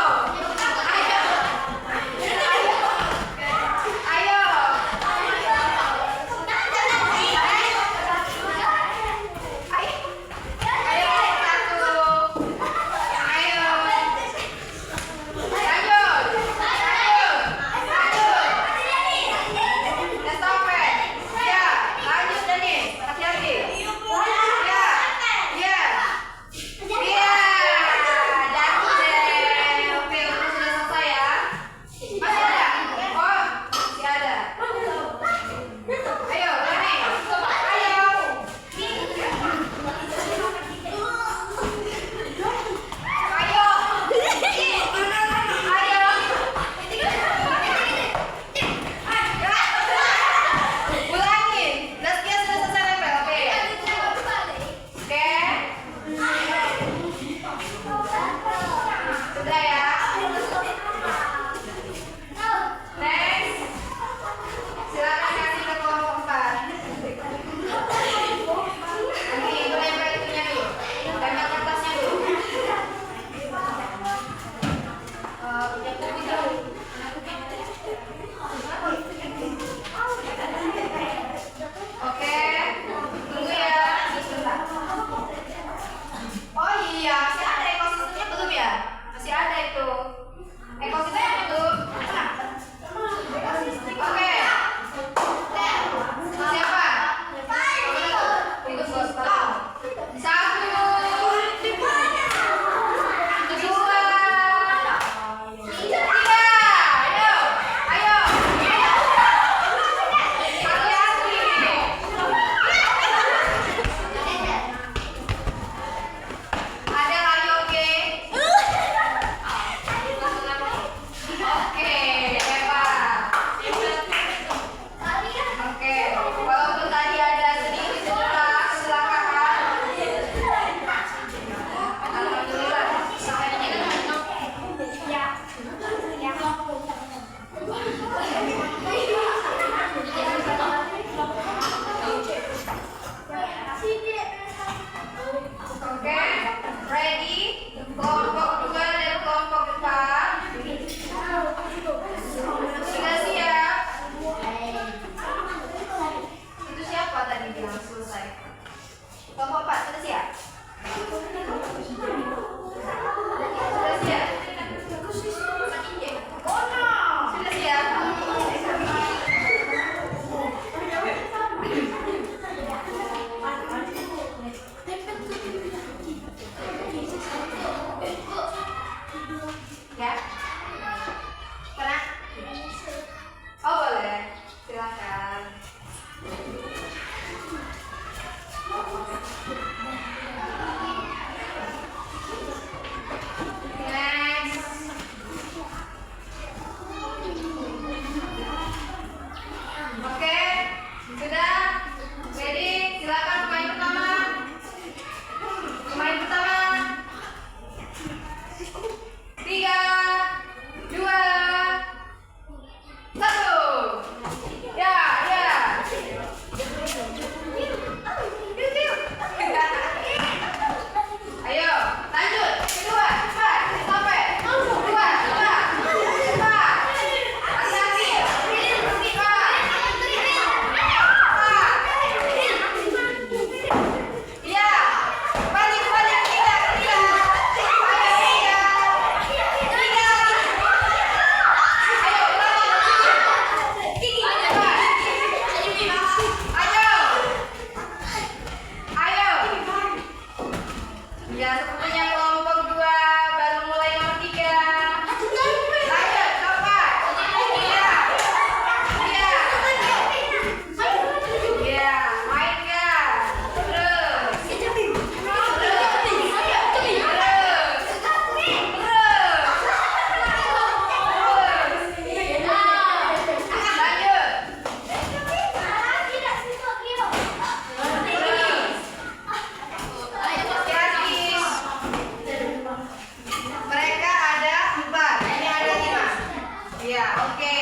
oke.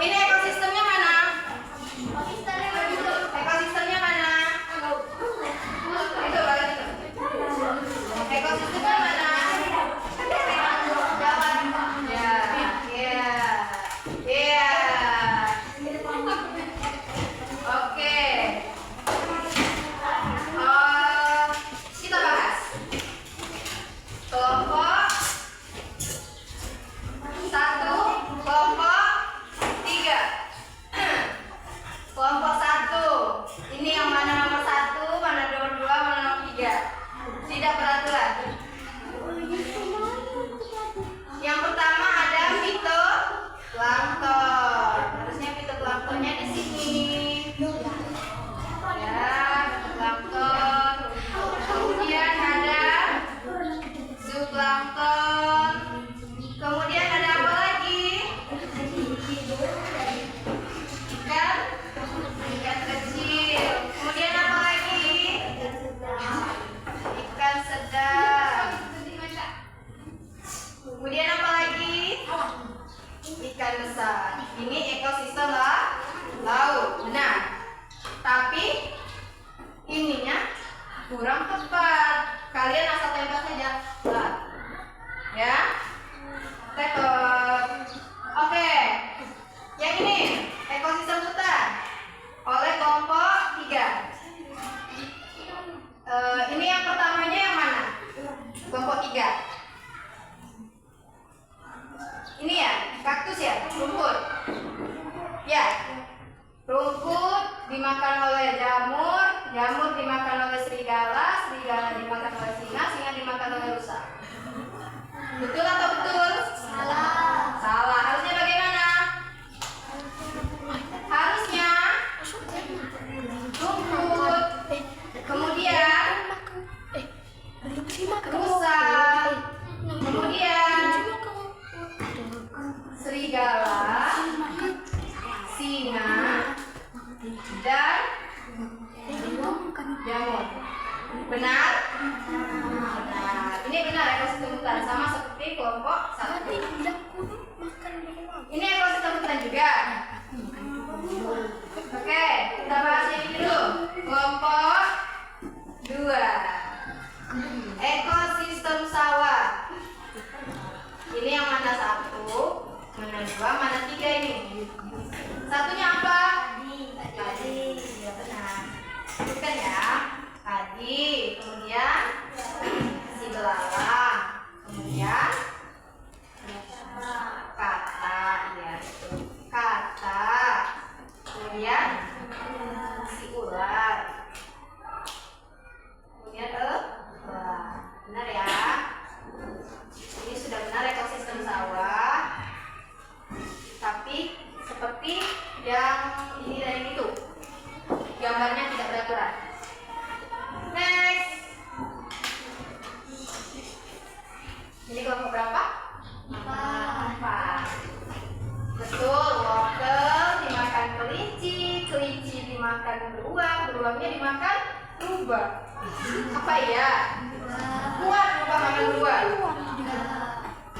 Ini ekosistemnya mana? Ekosistemnya Ekosistemnya mana? Itu balik itu. Ekosistemnya mana? Ya, ya, ya. Oke. Kita bahas kelompok 1, kelompok 3. Kelompok 1. Ini yang mana nomor 1, mana nomor 2, mana nomor 3. Tidak beraturan. Yang pertama ada fitoplankton. Harusnya fitoplanktonnya di sini. Ya, fitoplankton. Kemudian ada zooplankton. Kemudian ada apa lagi? Ikan kecil. Kemudian apa lagi? Ikan sedang. Kemudian apa lagi? Ikan besar. Ini ekosistem laut, benar. Tapi ininya kurang tepat. Kalian asal tembak saja. Nah, ya. Tetap. Oke. Yang ini ekosistem hutan oleh kelompok 3. Ini yang pertamanya yang mana? Kelompok 3. Ini ya, kaktus ya, rumput. Ya. Rumput dimakan oleh jamur, jamur dimakan oleh serigala, serigala dimakan oleh singa, singa dimakan oleh rusa. Betul atau betul? salah. Salah. Harusnya bagaimana? Harusnya rumput. Kemudian rusa. Kemudian serigala, singa, dan jamur. Benar? Benar. Ini benar ekosistem hutan sama seperti kelompok 1. Ini ekosistem hutan juga. Oke, kita bahas ini dulu. Kelompok 2. Ekosistem sawah. Ini yang mana 1, mana 2, mana 3 ini? Satunya apa? Padi. Ya benar. Bukan ya? Padi. Kemudian si belalang. Kemudian kata, ya itu. Kata. Kemudian si ular. Kemudian benar ya? Ini sudah benar ekosistem sawah. Tapi seperti yang ini dan yang itu, gambarnya tidak beraturan. Next. Ini kelompok berapa? 4. Betul, wortel dimakan kelinci, kelinci dimakan beruang, beruangnya dimakan rubah. Apa ya? Buah, rubah makan beruang.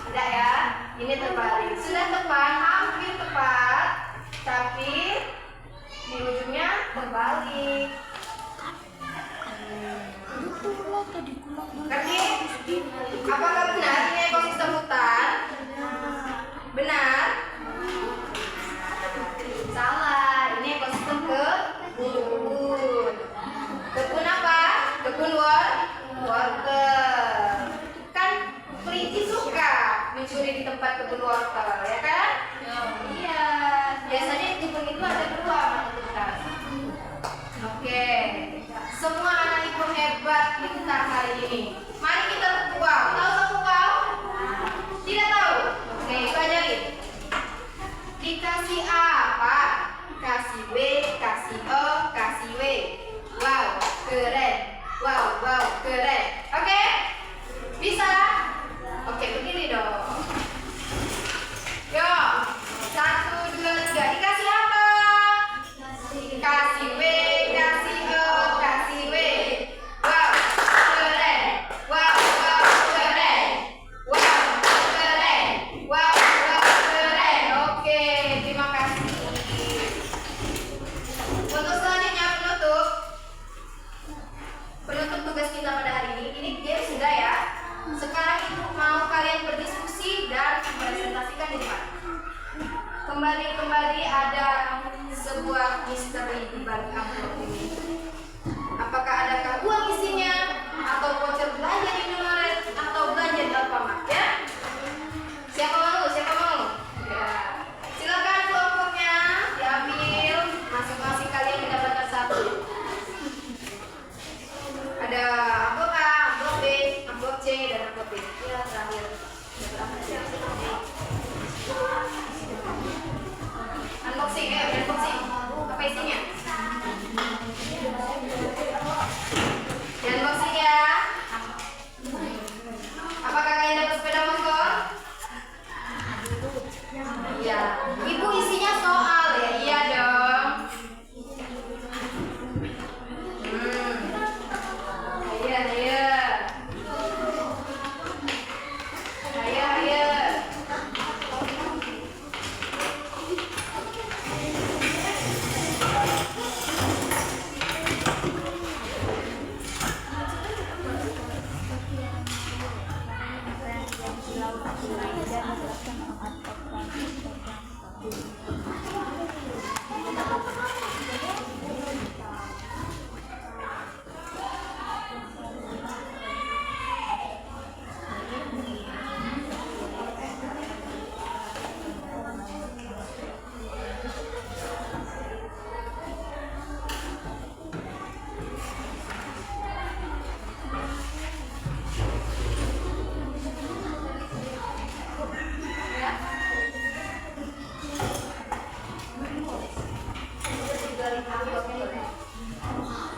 Tidak ya? Ini terbalik. Sudah tepat, hampir tepat, tapi di ujungnya terbalik. Ngerti? Apakah benar ini ekosistem hutan? Benar? Salah. Ini ekosistem kebun. Kebun apa? Kebun wortel. Kan kelinci suka mencuri di tempat kebun wortel, ya kan? Kembali ada sebuah misteri di balik amplop ini. Apakah adakah uang isinya, atau voucher belanja di Indomaret, atau belanja di Alfamart ya? Siapa mau? Siapa mau? Ya. Silakan kelompoknya diambil, masing-masing kalian mendapatkan satu. Ada amplop A, amplop B, amplop C, dan amplop D. Ya, terakhir. Unboxing ya, unboxing. Apa isinya? Unboxing ya. Apakah kalian dapat sepeda motor? Iya. Ibu isinya soal ya, iya dong. Ayo, ayo. Ayo, ayo.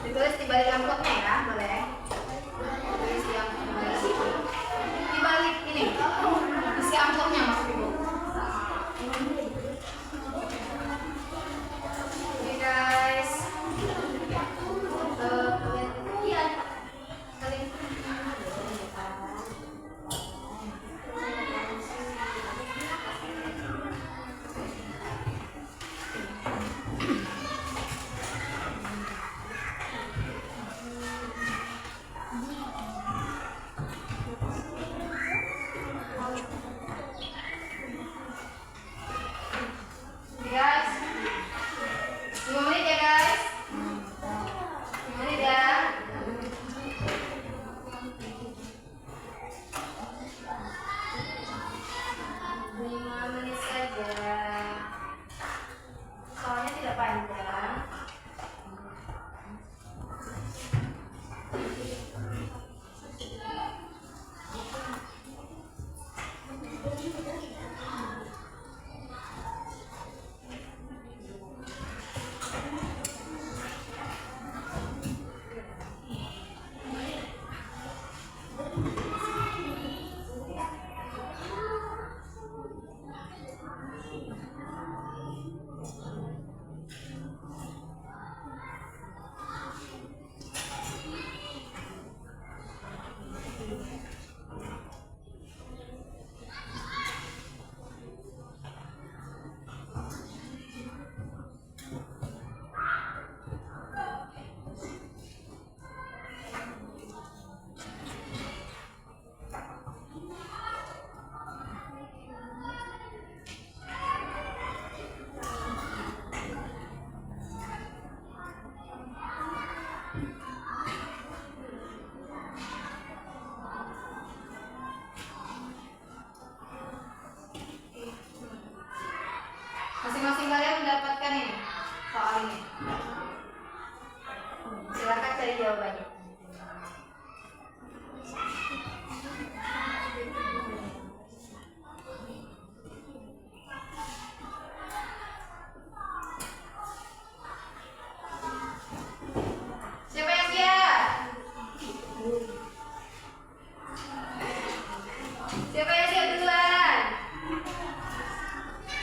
Ditulis di balik amplopnya ya, boleh. Tulis yang di balik ini, isi amplopnya maksud ibu. Oke guys. Iya. Kalian. Guys, 5 menit ya guys. 5 menit ya. Lima menit saja. Soalnya tidak panjang. Masing-masing kalian mendapatkan ini soal ini. Silakan cari jawabannya. Siapa yang siap? Siapa yang siap duluan?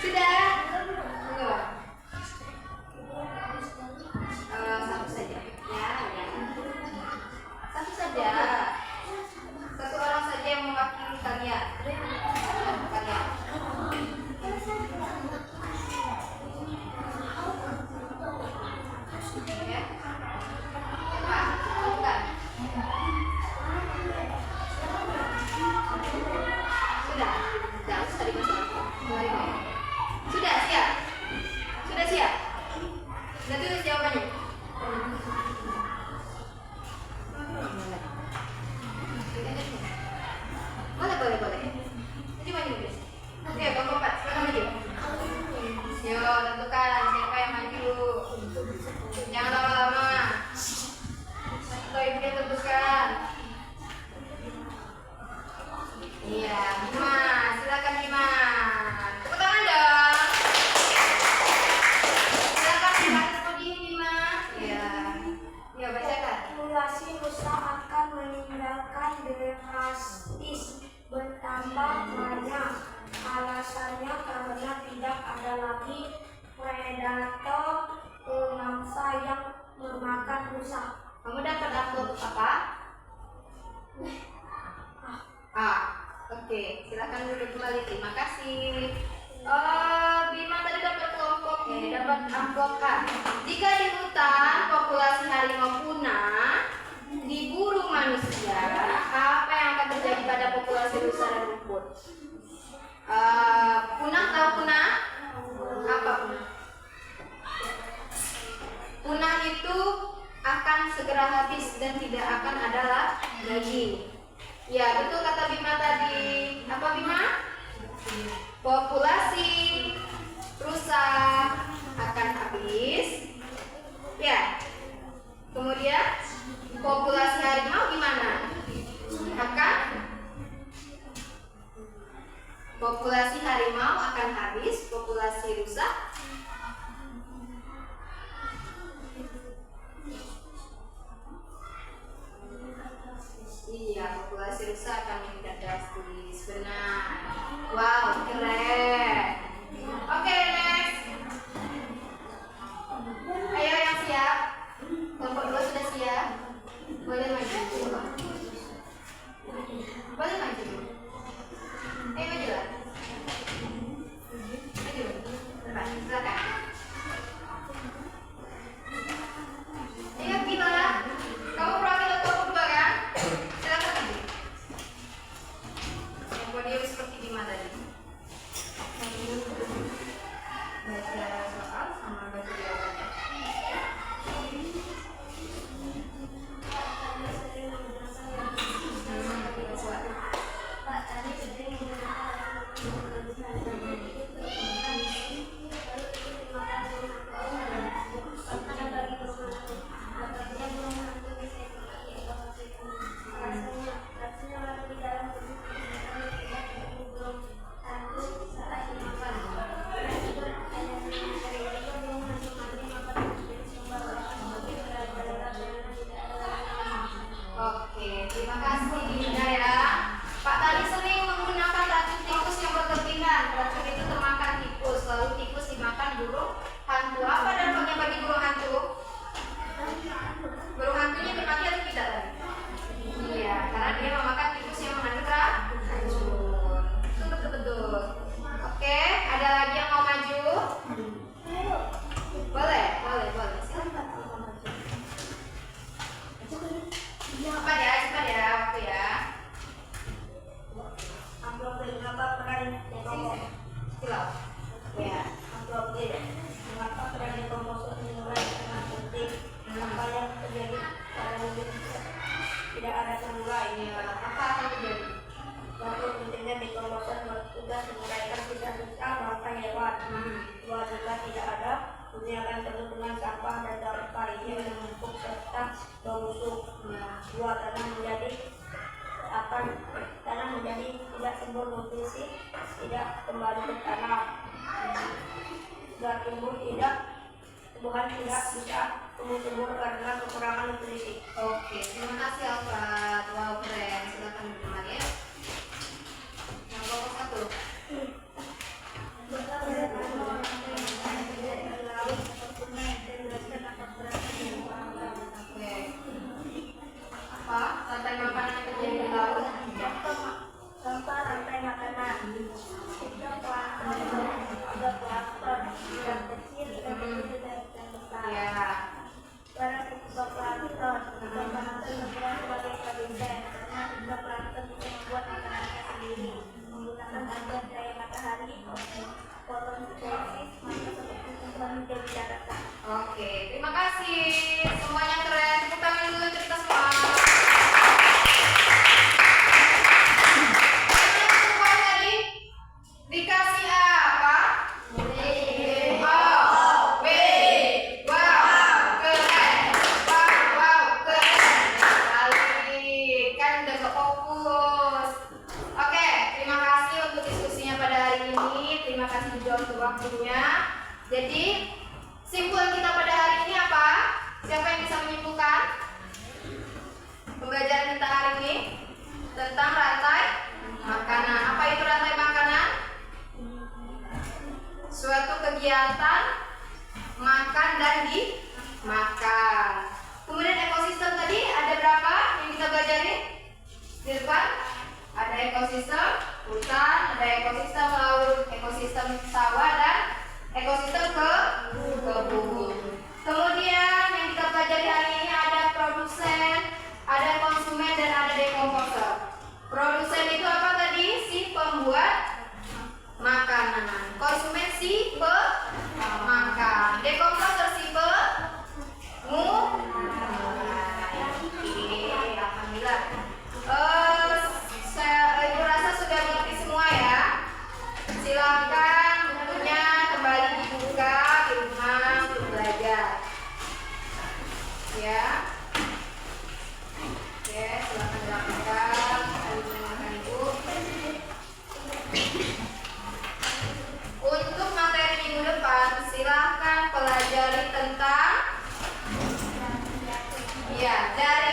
Sudah? Enggak. Satu saja. Ya, ya. bagi predator mangsa yang memakan rusa. Kamu dapat amplop apa? Oke, silakan duduk kembali. Terima kasih. Bima tadi dapat kelompok ini, dapat amplop A. Jika di hutan populasi harimau punah, diburu manusia, apa yang akan terjadi pada populasi rusa dan rumput? Punah, tahu punah? Apa punah? Punah itu akan segera habis dan tidak akan ada lagi. Ya, betul kata Bima tadi. Apa Bima? Populasi rusa akan habis. Ya. Kemudian populasi harimau gimana? Populasi harimau akan habis, populasi rusa populasi rusa akan meningkat drastis. Benar. Wow, keren. Oke, next. Ayo yang siap. Kelompok 2 sudah siap. Boleh maju. Boleh maju. Ayo maju lah. Maju. Depan, silakan. Ayo Bima. Kamu perwakilan kelompok 2 kan? Silakan maju. Yang podium seperti Bima tadi. Baca soal sama baca jawabannya. Oke, terima kasih Dinda ya. Pak tadi sering menggunakan racun tikus yang berlebihan. Racun itu termakan tikus, lalu tikus dimakan burung hantu. Apa dampaknya bagi burung hantu? Burung hantunya dimati atau tidak tadi? Iya, karena dia memakan tikus yang mengandung racun. Itu betul-betul. Oke, ada lagi yang mau maju? Boleh. Cepat ya, waktu ya. Amplop berapa peran kelompok? Silau. Ya. Amplop D. Mengapa peran kelompok dinilai sangat penting? Apa yang terjadi pada tidak ada semula ini? Apa akan terjadi? Waktu pentingnya di kelompok bertugas menguraikan sisa-sisa makan hewan. Dua jika tidak ada, dunia akan penuh dengan sampah dan sampah ini menumpuk serta membusuk. Dua tanah menjadi tidak sumber nutrisi, tidak kembali ke tanah. Tumbuhan tidak bisa tumbuh subur karena kekurangan nutrisi. Oke, terima kasih Alfred. Wow, keren. Silakan teman ya. Yang kelompok 1. Oke. Apa? Rantai makanan yang terjadi di laut? Contoh rantai makanan. Ada plankton yang kecil dan besar. Ya. Para zooplankton berperan sebagai produsen karena zooplankton bisa membuat makanannya sendiri menggunakan bahan cahaya matahari, fotosintesis, maka seperti tumbuhan hidup di daratan. Oke, terima kasih. Semuanya keren. Tepuk tangan dulu untuk kita semua. Dikasih apa? Wow, keren sekali. Kan udah kefokus. Oke, terima kasih untuk diskusinya pada hari ini. Terima kasih juga untuk waktunya. Jadi, simpulan kita pada hari ini apa? Siapa yang bisa menyimpulkan? Pembelajaran kita hari ini tentang rantai makanan. Apa itu rantai makanan? suatu kegiatan makan dan dimakan. Kemudian ekosistem tadi ada berapa yang kita pelajari? Di depan ada ekosistem hutan, ada ekosistem laut, ekosistem sawah, dan ekosistem kebun. Kemudian yang kita pelajari hari ini ada produsen, ada konsumen, dan ada dekomposer. Produsen itu apa tadi? Si pembuat makanan. Konsumen si pemakan. Dekomposer si alhamdulillah. Ibu rasa sudah mengerti semua ya. Silakan bukunya kembali dibuka di rumah untuk belajar. Ya. Oke, silakan dilakukan. Silakan Ibu. Untuk materi minggu depan, silakan pelajari tentang dari